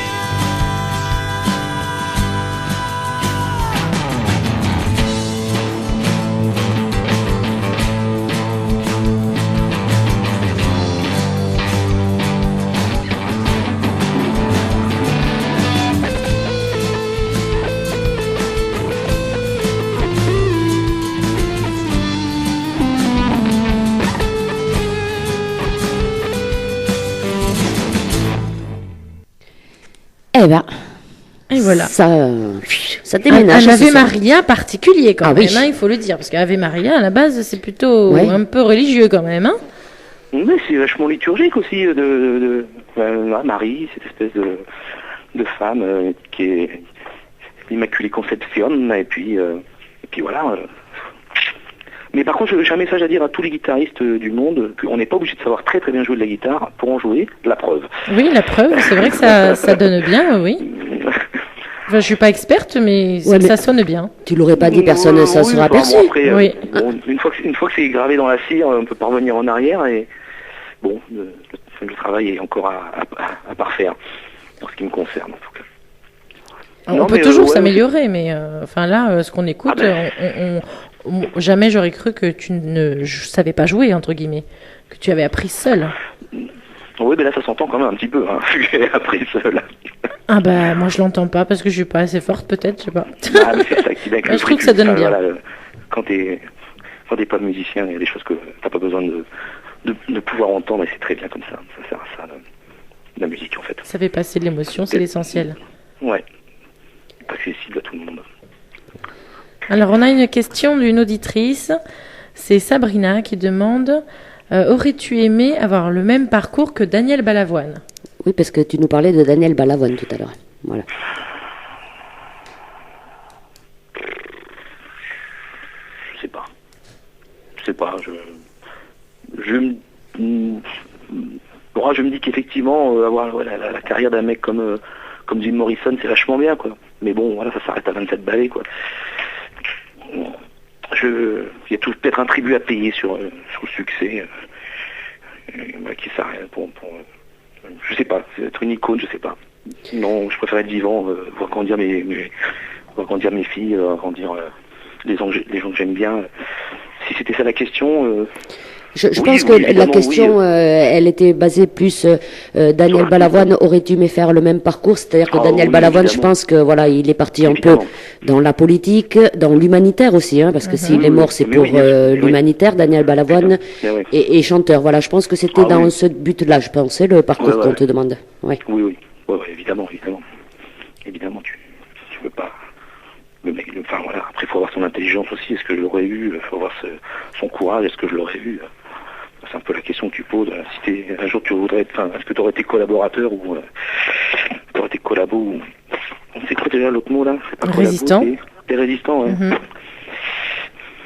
Eh ben, Et voilà. ça déménage. Un ce Ave soir. Maria particulier quand Ah même, oui. hein, il faut le dire. Parce qu'Ave Maria, à la base, c'est plutôt Ouais. un peu religieux quand même. Hein. Mais c'est vachement liturgique aussi Marie, cette espèce de femme qui est l'Immaculée Conception, et puis voilà. Mais par contre, j'ai un message à dire à tous les guitaristes du monde, qu'on n'est pas obligé de savoir très très bien jouer de la guitare pour en jouer, la preuve. Oui, la preuve, c'est vrai que ça donne bien, oui. Enfin, je suis pas experte, mais, Ouais, mais- ça sonne bien. Tu l'aurais pas dit, personne ne s'en Oui, sera enfin, aperçu. bon, après, Oui. Bon, une fois que c'est gravé dans la cire, on peut pas revenir en arrière, et bon, le travail est encore à parfaire, en ce qui me concerne en tout cas. On Non, peut mais, toujours ouais, s'améliorer, mais enfin là, ce qu'on écoute, Ah ben. jamais j'aurais cru que tu ne savais pas jouer, entre guillemets, que tu avais appris seul. Oui, mais là ça s'entend quand même un petit peu, hein, après seul. Ah bah moi je l'entends pas parce que je suis pas assez forte peut-être, je sais pas. Ah, mais c'est ça qui est Je trouve que ça donne bien. Voilà, quand t'es pas musicien, il y a des choses que t'as pas besoin de pouvoir entendre, et c'est très bien comme ça. Ça sert à ça, la musique en fait. Ça fait passer de l'émotion, c'est l'essentiel. Ouais. Accessible à tout le monde. Alors on a une question d'une auditrice, c'est Sabrina qui demande aurais-tu aimé avoir le même parcours que Daniel Balavoine? Oui, parce que tu nous parlais de Daniel Balavoine tout à l'heure. Voilà. Je sais pas. Je me dis qu'effectivement, avoir la carrière d'un mec comme Jim Morrison, c'est vachement bien, quoi. Mais bon, voilà, ça s'arrête à 27 ballets, quoi. il y a tout peut-être un tribut à payer sur le succès qui s'arrête je sais pas, être une icône, je sais pas. Non, je préfère être vivant, voir grandir voir grandir mes filles, voir grandir les gens que j'aime bien. Si c'était ça la question. Je Oui, pense oui, que la évidemment, question, oui. elle était basée plus Daniel Sur Balavoine aurait-il aimé faire le même parcours, c'est-à-dire que Ah Daniel oui, Balavoine, je évidemment. pense que voilà, il est parti un peu Évidemment. dans la politique, dans l'humanitaire aussi, hein, parce que s'il Oui, est oui. mort, c'est Mais pour oui, bien sûr. Mais oui. l'humanitaire. Daniel Balavoine Mais oui. et chanteur. Voilà, je pense que c'était Ah dans oui. ce but-là, je pensais, le parcours Ouais, ouais, qu'on ouais. te demande. Ouais. Oui. Ouais, évidemment. Évidemment, tu peux pas. Le mec, enfin voilà. Après, il faut avoir son intelligence aussi. Est-ce que je l'aurais eu? Il faut avoir son courage. Est-ce que je l'aurais eu? C'est un peu la question que tu poses. Si un jour tu voudrais être, est-ce que tu aurais été collaborateur ou tu aurais été collabo ou... C'est quoi déjà l'autre mot là? C'est pas collabo, Résistant. T'es résistant, ouais. Mhm.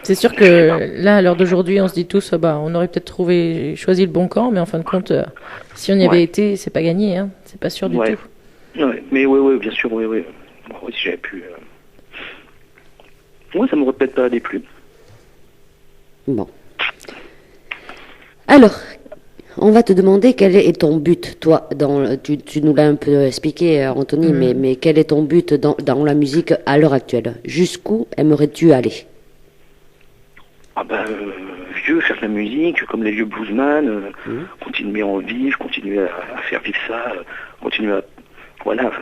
C'est sûr que là, à l'heure d'aujourd'hui, on se dit tous, on aurait peut-être choisi le bon camp, mais en fin de compte, si on y avait Ouais. été, c'est pas gagné, hein. C'est pas sûr du Ouais. tout. Ouais. Mais ouais, bien sûr, ouais. Bon, oui, si j'avais pu. Ouais, ça m'aurait peut-être pas allé plus. Bon. Alors, on va te demander quel est ton but, toi, tu nous l'as un peu expliqué, Anthony, mais quel est ton but dans la musique à l'heure actuelle? Jusqu'où aimerais-tu aller? Ah ben, vieux, faire de la musique, comme les vieux bluesman, continuer à en vivre, continuer à faire vivre ça, continuer à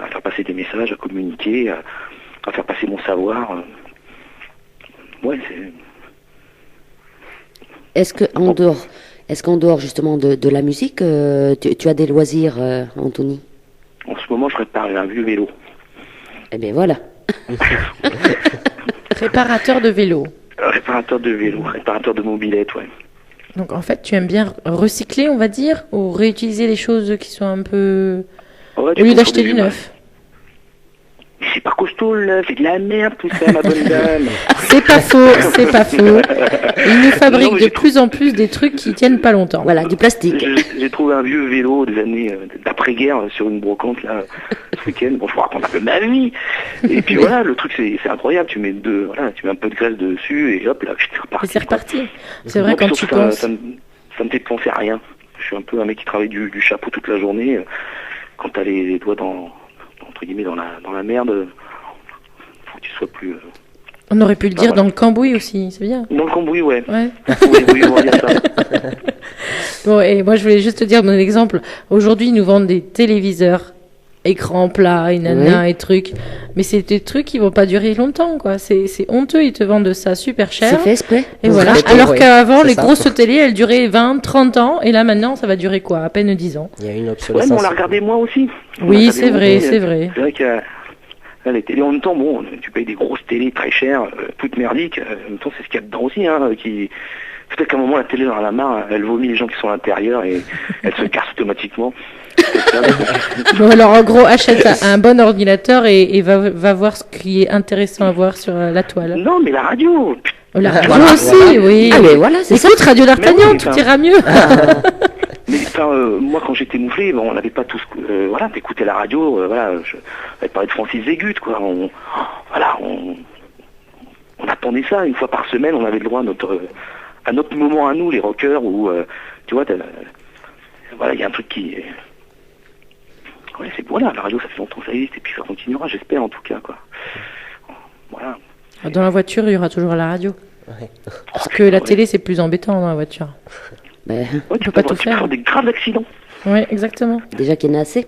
faire passer des messages, à communiquer, à faire passer mon savoir. Ouais, c'est... Est-ce qu'en dehors justement de la musique, tu as des loisirs, Anthony? En ce moment, je répare un vieux vélo. Eh bien voilà. Réparateur de vélo. Réparateur de vélo, réparateur de mobilette, ouais. Donc en fait, tu aimes bien recycler, on va dire, ou réutiliser les choses qui sont un peu... Ouais, Au lieu d'acheter du neuf. Mais c'est pas costaud le neuf, c'est de la merde tout ça, ma bonne dame. C'est pas faux, c'est pas faux. Ils nous fabriquent Non, mais de j'ai plus en plus des trucs qui tiennent pas longtemps. Voilà, du plastique. J'ai trouvé un vieux vélo des années d'après-guerre sur une brocante là ce week-end. Bon, je vous raconte un peu ma vie. Et puis voilà, le truc c'est incroyable. Tu mets un peu de graisse dessus et hop là, c'est reparti. Et c'est reparti. C'est vrai Bon, quand sauf tu que ça penses. ça me fait penser à rien. Je suis un peu un mec qui travaille du chapeau toute la journée. Quand t'as les doigts entre guillemets dans la merde, faut que tu sois plus. On aurait pu le dire voilà. dans le cambouis aussi, c'est bien. Dans le cambouis, ouais. Ouais. Oui, on va dire ça. Bon, et moi je voulais juste te dire mon exemple. Aujourd'hui, ils nous vendent des téléviseurs, écran plat, et nana et trucs. Mais c'est des trucs qui vont pas durer longtemps, quoi. C'est honteux, ils te vendent ça super cher. C'est fait exprès? Et voilà. fait, Alors ouais. qu'avant, C'est les ça. grosses télés, elles duraient 20, 30 ans. Et là, maintenant, ça va durer quoi? À peine 10 ans. Il y a une Ouais, mais obsolescence. on l'a regardé moi aussi. On Oui, l'a c'est regardé vrai, moi aussi. c'est vrai. C'est vrai que les télés, en même temps, bon, tu payes des grosses télés très chères, toutes merdiques. En même temps, c'est ce qu'il y a dedans aussi, hein, peut-être qu'à un moment, la télé, dans la marre, elle vomit les gens qui sont à l'intérieur et elle se casse automatiquement. Bon, alors en gros, achète un bon ordinateur et va voir ce qui est intéressant à voir sur la toile. Non, mais la radio. La radio Voilà, aussi, voilà. oui. Ah mais voilà, c'est ça. Écoute, Radio d'Artagnan, Mais oui, tout enfin- ira mieux. Mais enfin, moi, quand j'étais mouflé, bon, on n'avait pas tous, voilà, t'écoutais la radio, voilà, j'avais parlé de Francis Zégut, quoi. On attendait ça une fois par semaine. On avait le droit à notre moment à nous, les rockers, où tu vois, voilà, il y a un truc qui, ouais, voilà, la radio, ça fait longtemps que ça existe et puis ça continuera, j'espère en tout cas, quoi. Voilà. Dans la voiture, il y aura toujours la radio. Ouais. Parce que la télé, c'est plus embêtant dans la voiture. Ben, Ouais, peut pas tout faire. faire des graves accidents. Oui, exactement. déjà qu'il y en a assez.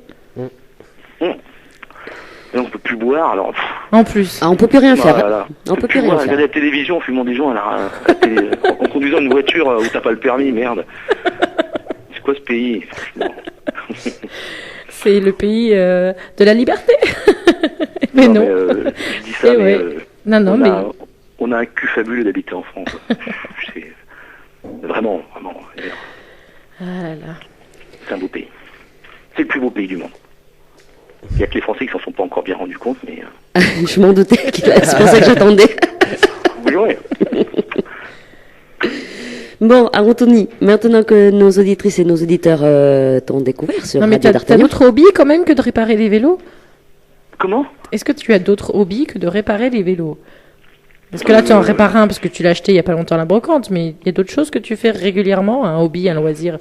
Et on peut plus boire, alors. En plus. Ah, on peut plus rien faire. Voilà. On peut plus rien boire, faire. regarder la télévision en fumant des joints, à la télé, en conduisant une voiture où t'as pas le permis, merde. C'est quoi ce pays? Franchement. C'est le pays de la liberté. Mais non. Je dis ça, Eh mais ouais. Non, non, mais... on a un cul fabuleux d'habiter en France. C'est vraiment. Ah là là. C'est un beau pays. C'est le plus beau pays du monde. Il y a que les Français qui s'en sont pas encore bien rendus compte, mais... Je m'en doutais. C'est pour ça que j'attendais. Oui, ouais. Bon, Anthony, maintenant que nos auditrices et nos auditeurs t'ont découvert sur Non, mais Radio t'as d'Artagnan, d'autres hobbies quand même que de réparer les vélos? Comment? Est-ce que tu as d'autres hobbies que de réparer les vélos? Parce que là, tu en répares un parce que tu l'as acheté il y a pas longtemps à la brocante, mais il y a d'autres choses que tu fais régulièrement, un hobby, un loisir,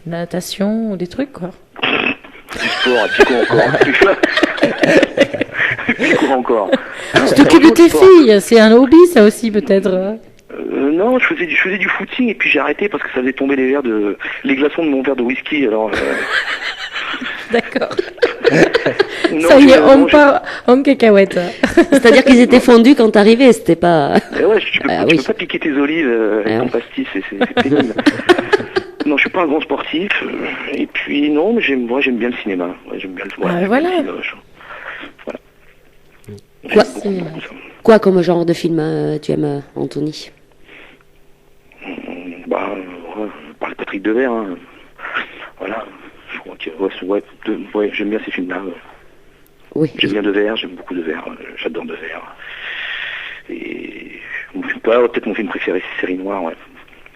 la natation ou des trucs, quoi. Du sport, un petit coup encore. Un petit coup encore. Tu t'occupes de tes filles, c'est un hobby, ça aussi, peut-être. Non, je faisais du footing et puis j'ai arrêté parce que ça faisait tomber les glaçons de mon verre de whisky. Alors, D'accord. non, Ça y est, non, on part en cacahuète. C'est-à-dire qu'ils étaient fondus quand t'arrivais, c'était pas... Ouais, tu peux oui. pas piquer tes olives avec ton pastis, c'est pénible. Non, je suis pas un grand sportif. Et puis non, mais j'aime bien le cinéma. Ouais, j'aime bien le Ah, j'aime voilà. bien le cinéma, voilà. Quoi, J'aime beaucoup, cinéma. beaucoup ça. Quoi comme genre de film tu aimes, Anthony? Bah, ouais, par le Patrick Devers. Hein. Voilà. Je crois que ouais, j'aime bien ces films-là. Oui. J'aime bien Devers, j'aime beaucoup Devers. J'adore Devers. Et peut-être mon film préféré, c'est Série Noire. Ouais.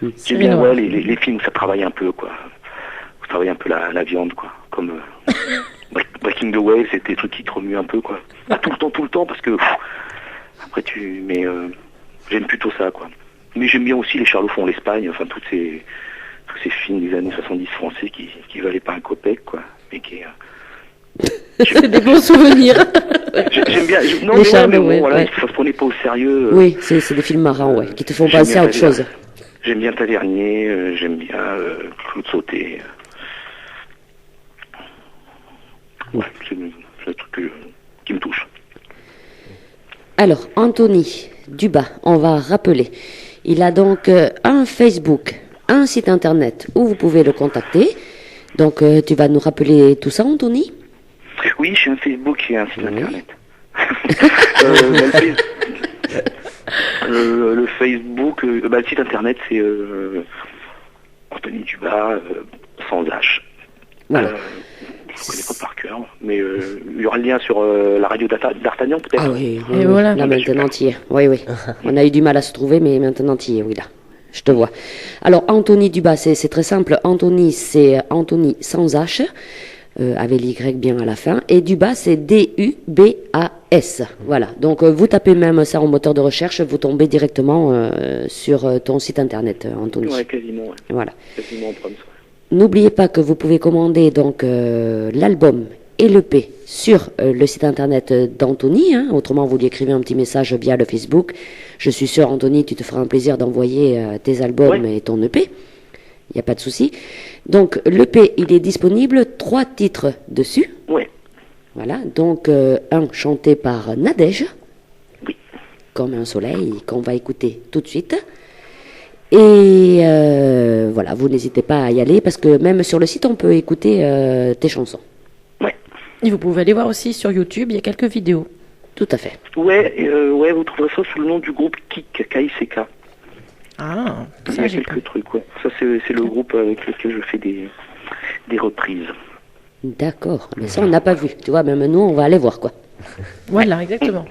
J'aime Série bien Noire. les films où ça travaille un peu, quoi. Où ça travaille un peu la viande, quoi. Comme Breaking the Whale, c'est des trucs qui te remuent un peu, quoi. Pas tout le temps, parce que après mais j'aime plutôt ça, quoi. Mais j'aime bien aussi les Charlots font l'Espagne, enfin tous ces films des années 70 français qui valaient pas un copec, quoi. Mais qui C'est des bons souvenirs. j'aime bien. Non, Les mais, Charlots, mais bon, ouais, voilà, ouais. ça se prenait pas au sérieux. Oui, c'est des films marrants, ouais, qui te font J'aime penser bien à autre chose. J'aime bien Tavernier, j'aime bien Claude Sauté. Ouais, c'est un truc qui me touche. Alors, Anthony Dubas, on va rappeler. Il a donc un Facebook, un site internet où vous pouvez le contacter. Donc, tu vas nous rappeler tout ça, Anthony? Oui, j'ai un Facebook et un site internet. Le Facebook, le site internet, c'est Anthony Dubas, sans H. Voilà. Je connais pas par cœur, mais il y aura le lien sur la radio d'Artagnan, peut-être. Ah oui, oui, Et oui. voilà. Là maintenant tu y es. Oui, oui. On a eu du mal à se trouver, mais maintenant tu y es, oui, là. Je te vois. Alors, Anthony Dubas, c'est très simple. Anthony, c'est Anthony sans H, avec l'Y bien à la fin. Et Dubas, c'est D-U-B-A-S. Voilà. Donc, vous tapez même ça en moteur de recherche, vous tombez directement sur ton site internet, Anthony. Ouais, quasiment, ouais. Voilà. Quasiment en proms. N'oubliez pas que vous pouvez commander donc l'album et l'EP sur le site internet d'Anthony. Hein. Autrement, vous lui écrivez un petit message via le Facebook. Je suis sûr, Anthony, tu te feras un plaisir d'envoyer tes albums et ton EP. Il n'y a pas de souci. Donc, l'EP, il est disponible, 3 titres dessus. Ouais. Voilà. Donc, un chanté par Nadège. Oui. Comme un soleil, qu'on va écouter tout de suite. Et voilà, vous n'hésitez pas à y aller parce que même sur le site, on peut écouter tes chansons. Ouais. Et vous pouvez aller voir aussi sur YouTube, il y a quelques vidéos. Tout à fait. Ouais, vous trouverez ça sous le nom du groupe KIK, K-I-C-K. Ah, Il y ça a j'ai pas. quelques trucs, ouais. Ça, c'est le groupe avec lequel je fais des reprises. D'accord. Mais ça, on n'a pas vu. Tu vois, même nous, on va aller voir, quoi. Voilà, exactement.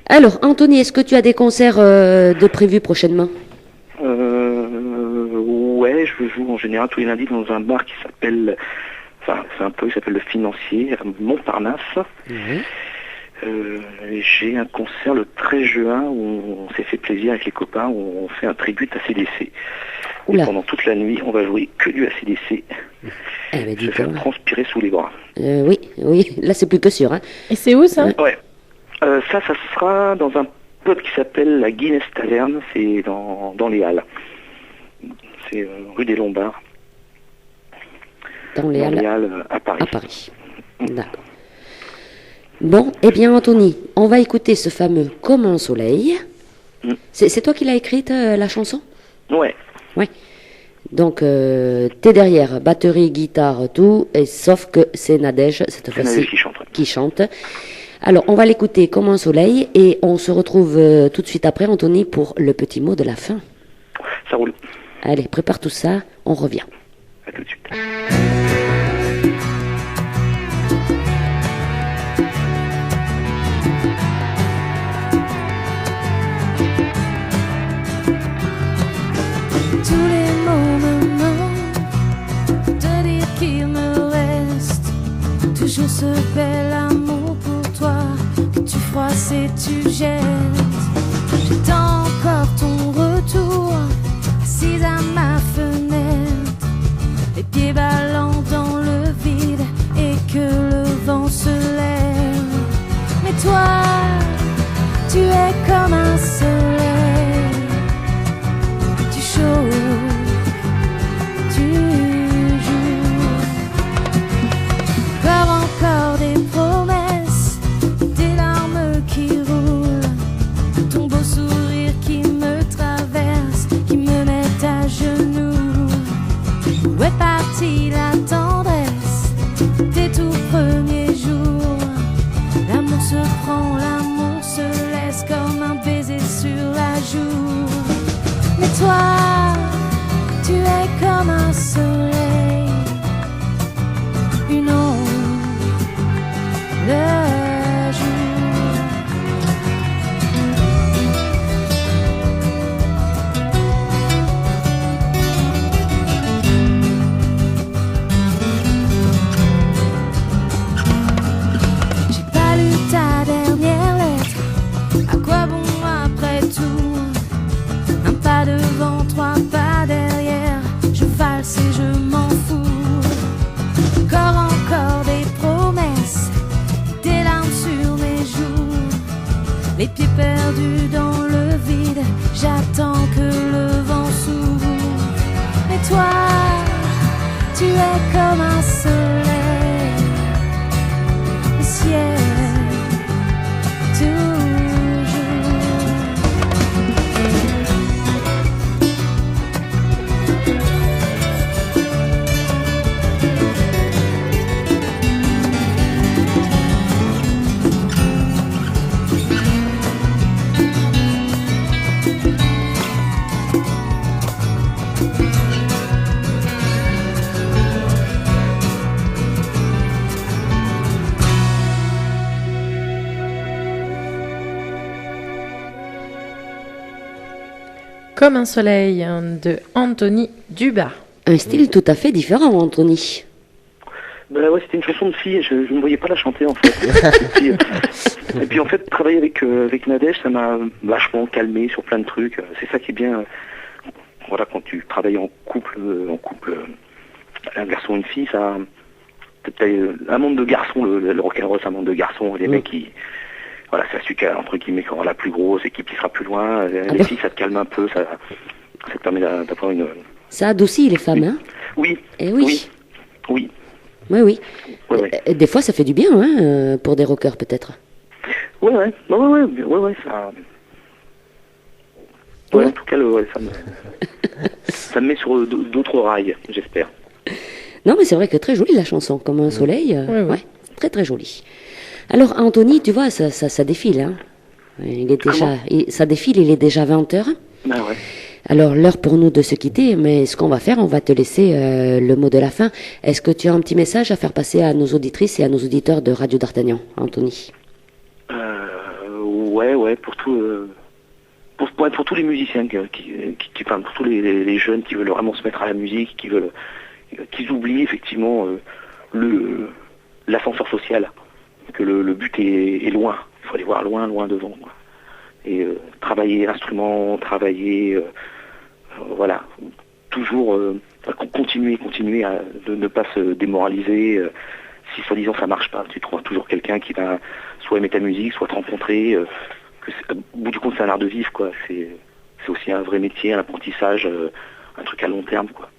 Alors, Anthony, est-ce que tu as des concerts de prévus prochainement? Ouais, je joue en général tous les lundis dans un bar qui s'appelle, il s'appelle le Financier, à Montparnasse. J'ai un concert le 13 juin où on s'est fait plaisir avec les copains, où on fait un tribut à CDC. Et Oula. pendant toute la nuit, on va jouer que du ACDC. Eh ben, dis Se faire donc. transpirer sous les bras. Oui, oui. Là, c'est plus que sûr. Hein. Et c'est où ça? Ouais. Ça sera dans un pub qui s'appelle la Guinness Taverne, c'est dans les Halles. C'est rue des Lombards, Dans les dans les Halles Halles à Paris. à Paris. D'accord. Bon, eh bien, Anthony, on va écouter ce fameux Comme un soleil. C'est toi qui l'as écrite, la chanson? Ouais. Oui. Donc, t'es derrière, batterie, guitare, tout, et sauf que c'est Nadège, cette C'est fois-ci, Nadège qui chante, ouais. qui chante. Alors, on va l'écouter comme un soleil, et on se retrouve tout de suite après, Anthony, pour le petit mot de la fin. Ça roule. Allez, prépare tout ça, on revient. À tout de suite. Tous les moments de dire qu'il me reste toujours ce bel amour pour toi que tu froisses et tu jettes. J'attends encore ton retour, assise à ma fenêtre, les pieds ballants dans le vide et que le vent se lève. Mais toi, tu es comme un soleil, tu chauffes, tu joues. Encore des promesses, des larmes qui roulent, ton beau sourire qui me traverse, qui me met à genoux. Où est partie la tendresse des tout premiers jours? L'amour se prend, l'amour se laisse comme un baiser sur la joue. Mais toi, tu es comme un soleil, une ombre le jour. J'ai pas lu ta dernière lettre, à quoi bon après tout? Un pas devant, trois pas derrière, je valse et je m'en fous. Encore des promesses, des larmes sur mes joues, les pieds perdus dans le vide, j'attends que le vent s'ouvre. Mais toi, tu es comme un soleil, le ciel, toujours. Comme un soleil de Anthony Dubas. Un style tout à fait différent, Anthony. Bah ouais, c'était une chanson de fille, je ne me voyais pas la chanter en fait. Et puis en fait, travailler avec Nadège, ça m'a vachement calmé sur plein de trucs. C'est ça qui est bien. Voilà, quand tu travailles en couple, un garçon et une fille, ça, t'as un monde de garçons, le rock'n'roll c'est un monde de garçons, les mecs qui, voilà, c'est celui qui a, entre guillemets, qui aura la plus grosse et qui sera plus loin. Les filles, ça te calme un peu, ça te permet d'avoir une... Ça adoucit les femmes, hein? Oui. Eh oui. Oui. Oui, oui. Ouais. Des fois, ça fait du bien, hein, pour des rockers, peut-être. Ouais, ça... Ouais, en tout cas, ça me met sur d'autres rails, j'espère. Non, mais c'est vrai que très jolie la chanson, comme un soleil. Ouais, très très jolie. Alors, Anthony, tu vois, ça défile, hein. Il est déjà, ça défile, il est déjà 20h. Ah ouais. Alors, l'heure pour nous de se quitter, mais ce qu'on va faire, on va te laisser le mot de la fin. Est-ce que tu as un petit message à faire passer à nos auditrices et à nos auditeurs de Radio D'Artagnan, Anthony? Ouais, pour tout... Pour tous les musiciens, enfin, pour tous les jeunes qui veulent vraiment se mettre à la musique, qu'ils oublient effectivement l'ascenseur social, que le but est loin, il faut aller voir loin devant, quoi. Et travailler l'instrument, voilà, toujours continuer de ne pas se démoraliser. Si soi-disant ça marche pas, tu trouves toujours quelqu'un qui va soit aimer ta musique, soit te rencontrer. Au bout du compte, c'est un art de vivre, quoi. C'est aussi un vrai métier, un apprentissage, un truc à long terme, quoi.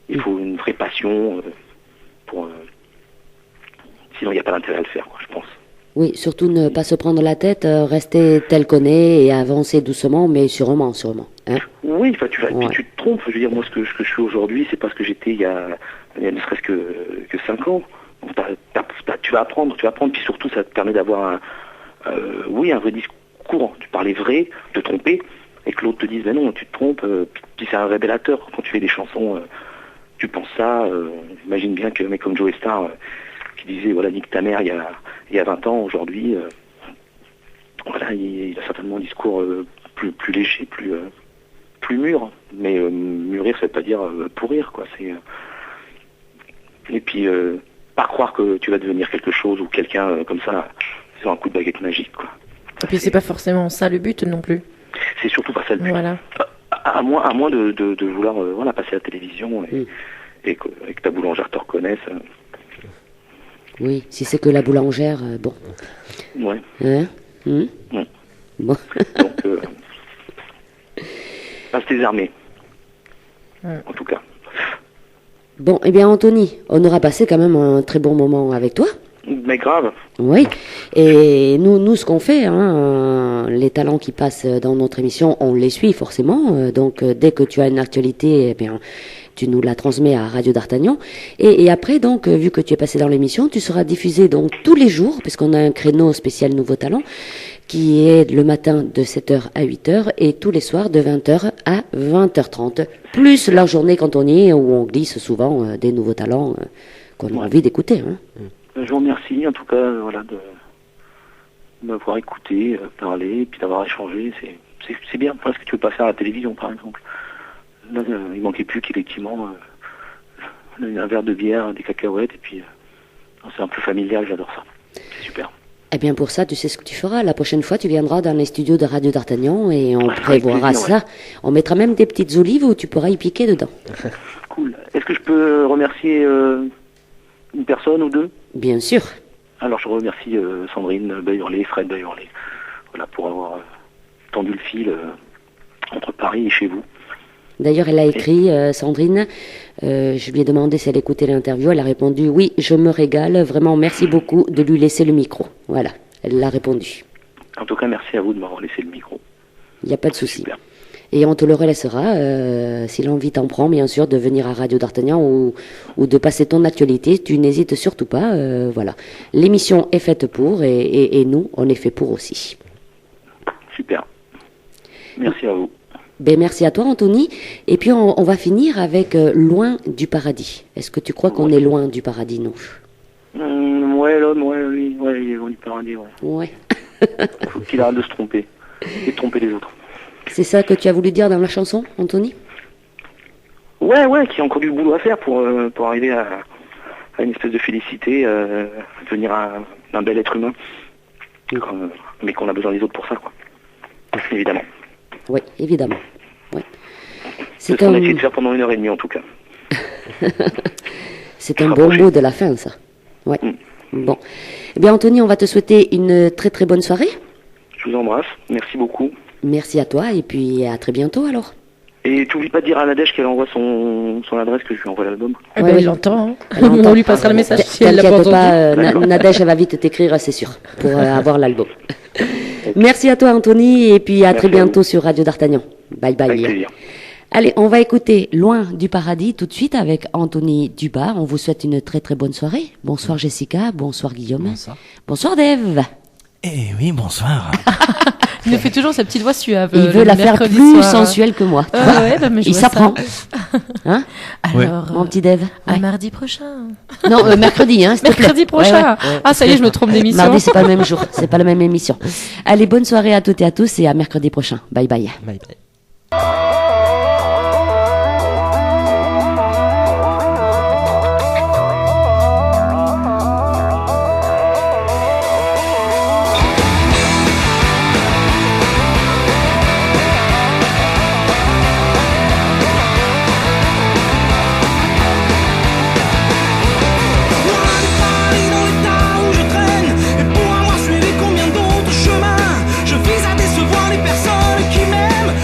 Il faut une vraie passion sinon il n'y a pas d'intérêt à le faire, quoi, je pense. Oui, surtout ne pas se prendre la tête, rester tel qu'on est et avancer doucement, mais sûrement. Hein? Oui, enfin, tu te trompes. Je veux dire, moi, ce que je suis aujourd'hui, c'est pas ce que j'étais il y a ne serait-ce que 5 ans. Donc, tu vas apprendre, puis surtout, ça te permet d'avoir un vrai discours. Tu parlais vrai, te tromper, et que l'autre te dise, ben non, tu te trompes, puis c'est un révélateur. Quand tu fais des chansons, tu penses ça, j'imagine bien qu'un mec comme Joe Star, qui disait, voilà, nique ta mère il y a 20 ans, aujourd'hui, voilà, il a certainement un discours plus léger, plus mûr. Mais mûrir, ça veut pas dire pourrir, quoi. Et puis, pas croire que tu vas devenir quelque chose ou quelqu'un comme ça, sur un coup de baguette magique, quoi. Et puis c'est pas forcément ça le but non plus. c'est surtout pas ça le but. Voilà. À moins de vouloir passer à la télévision et que ta boulangère te reconnaisse. Oui, si c'est que la boulangère, bon. Ouais. Hein Bon. Donc, reste désarmé. En tout cas. Bon, eh bien Anthony, on aura passé quand même un très bon moment avec toi. Mais grave. Oui, et nous ce qu'on fait, les talents qui passent dans notre émission, on les suit forcément. Donc dès que tu as une actualité, eh bien tu nous la transmets à Radio d'Artagnan. Et après, donc, vu que tu es passé dans l'émission, tu seras diffusé donc tous les jours, puisqu'on a un créneau spécial Nouveau Talent, qui est le matin de 7h à 8h et tous les soirs de 20h à 20h30. Plus la journée quand on y est, où on glisse souvent des nouveaux talents qu'on a envie d'écouter. Je vous remercie en tout cas de m'avoir écouté, parlé, et puis d'avoir échangé. C'est bien, parce que tu veux pas faire à la télévision par exemple. Là, il manquait plus qu'effectivement un verre de bière, des cacahuètes, et puis c'est un peu familial, j'adore ça. C'est super. Eh bien pour ça, tu sais ce que tu feras. La prochaine fois, tu viendras dans les studios de Radio d'Artagnan et on Avec prévoira plaisir, ça. On mettra même des petites olives où tu pourras y piquer dedans. Cool. Est-ce que je peux remercier une personne ou deux? Bien sûr. Alors je remercie Sandrine Bayurlé, Fred Bayurlé, pour avoir tendu le fil entre Paris et chez vous. D'ailleurs, elle a écrit, Sandrine, je lui ai demandé si elle écoutait l'interview, elle a répondu « Oui, je me régale, vraiment merci beaucoup de lui laisser le micro ». Voilà, elle l'a répondu. En tout cas, merci à vous de m'avoir laissé le micro. Il n'y a pas de souci. Super. Et on te le relaissera, si l'envie t'en prend, bien sûr, de venir à Radio d'Artagnan ou de passer ton actualité, tu n'hésites surtout pas, voilà. L'émission est faite pour et nous, on est fait pour aussi. Super. Merci à vous. Ben, merci à toi, Anthony. Et puis, on va finir avec Loin du paradis. Est-ce que tu crois qu'on est loin du paradis, nous? Ouais, l'homme, il est loin du paradis, ouais. Ouais. Faut qu'il arrête de se tromper et de tromper les autres. C'est ça que tu as voulu dire dans la chanson, Anthony? Ouais, qu'il y a encore du boulot à faire pour arriver à une espèce de félicité, devenir un bel être humain. Mais qu'on a besoin des autres pour ça, quoi. Évidemment. Oui, évidemment. Ouais. C'est ce qu'on a essayé de faire pendant 1h30 en tout cas. C'est un bon mot de la fin, ça. Ouais. Bon. Eh bien, Anthony, on va te souhaiter une très très bonne soirée. Je vous embrasse. Merci beaucoup. Merci à toi et puis à très bientôt alors. Et t'oublies pas de dire à Nadège qu'elle envoie son adresse, que je lui envoie l'album. Eh Ouais, ben, oui. elle l'entend. Hein. Elle entend. On lui passera le message si elle l'a pas T'inquiète entendu. pas, Nadège, elle va vite t'écrire, c'est sûr, pour avoir l'album. Merci à toi, Anthony, et puis à Merci très à bientôt sur Radio d'Artagnan. Bye bye. Avec plaisir. Allez, on va écouter Loin du paradis tout de suite avec Anthony Dubas. On vous souhaite une très très bonne soirée. Bonsoir Jessica, bonsoir Guillaume. Bonsoir. Bonsoir Dave. Eh oui, bonsoir. Il nous fait toujours sa petite voix suave. Il le veut la faire mercredi plus soir. sensuelle que moi. tu Ah vois. ouais, bah, mais je Il vois ça. s'apprend. Hein, Alors, mon petit Dave? à Ouais. mardi prochain. Non, mercredi, hein, s'il te plaît. Mercredi prochain. Ouais, ouais. Ah, ça y est, je me trompe d'émission. Mardi, c'est pas le même jour, c'est pas la même émission. Allez, bonne soirée à toutes et à tous et à mercredi prochain. Bye bye. Bye bye. Loin du paradis dans l'état où je traîne, et pour avoir suivi combien d'autres chemins, je vise à décevoir les personnes qui m'aiment.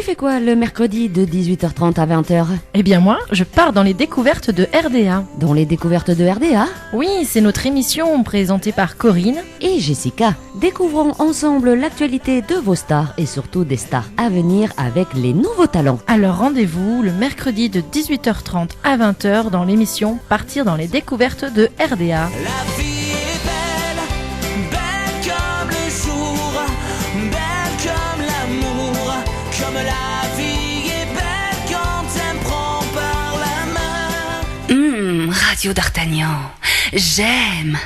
fais quoi le mercredi de 18h30 à 20h? Eh bien moi, je pars dans les découvertes de RDA. Dans les découvertes de RDA? Oui, c'est notre émission présentée par Corinne. Et Jessica, découvrons ensemble l'actualité de vos stars et surtout des stars à venir avec les nouveaux talents. Alors rendez-vous le mercredi de 18h30 à 20h dans l'émission Partir dans les découvertes de RDA. La vie est belle, belle comme le jour, belle comme l'amour, comme la vie est belle quand elle me prend par la main. Radio d'Artagnan, j'aime.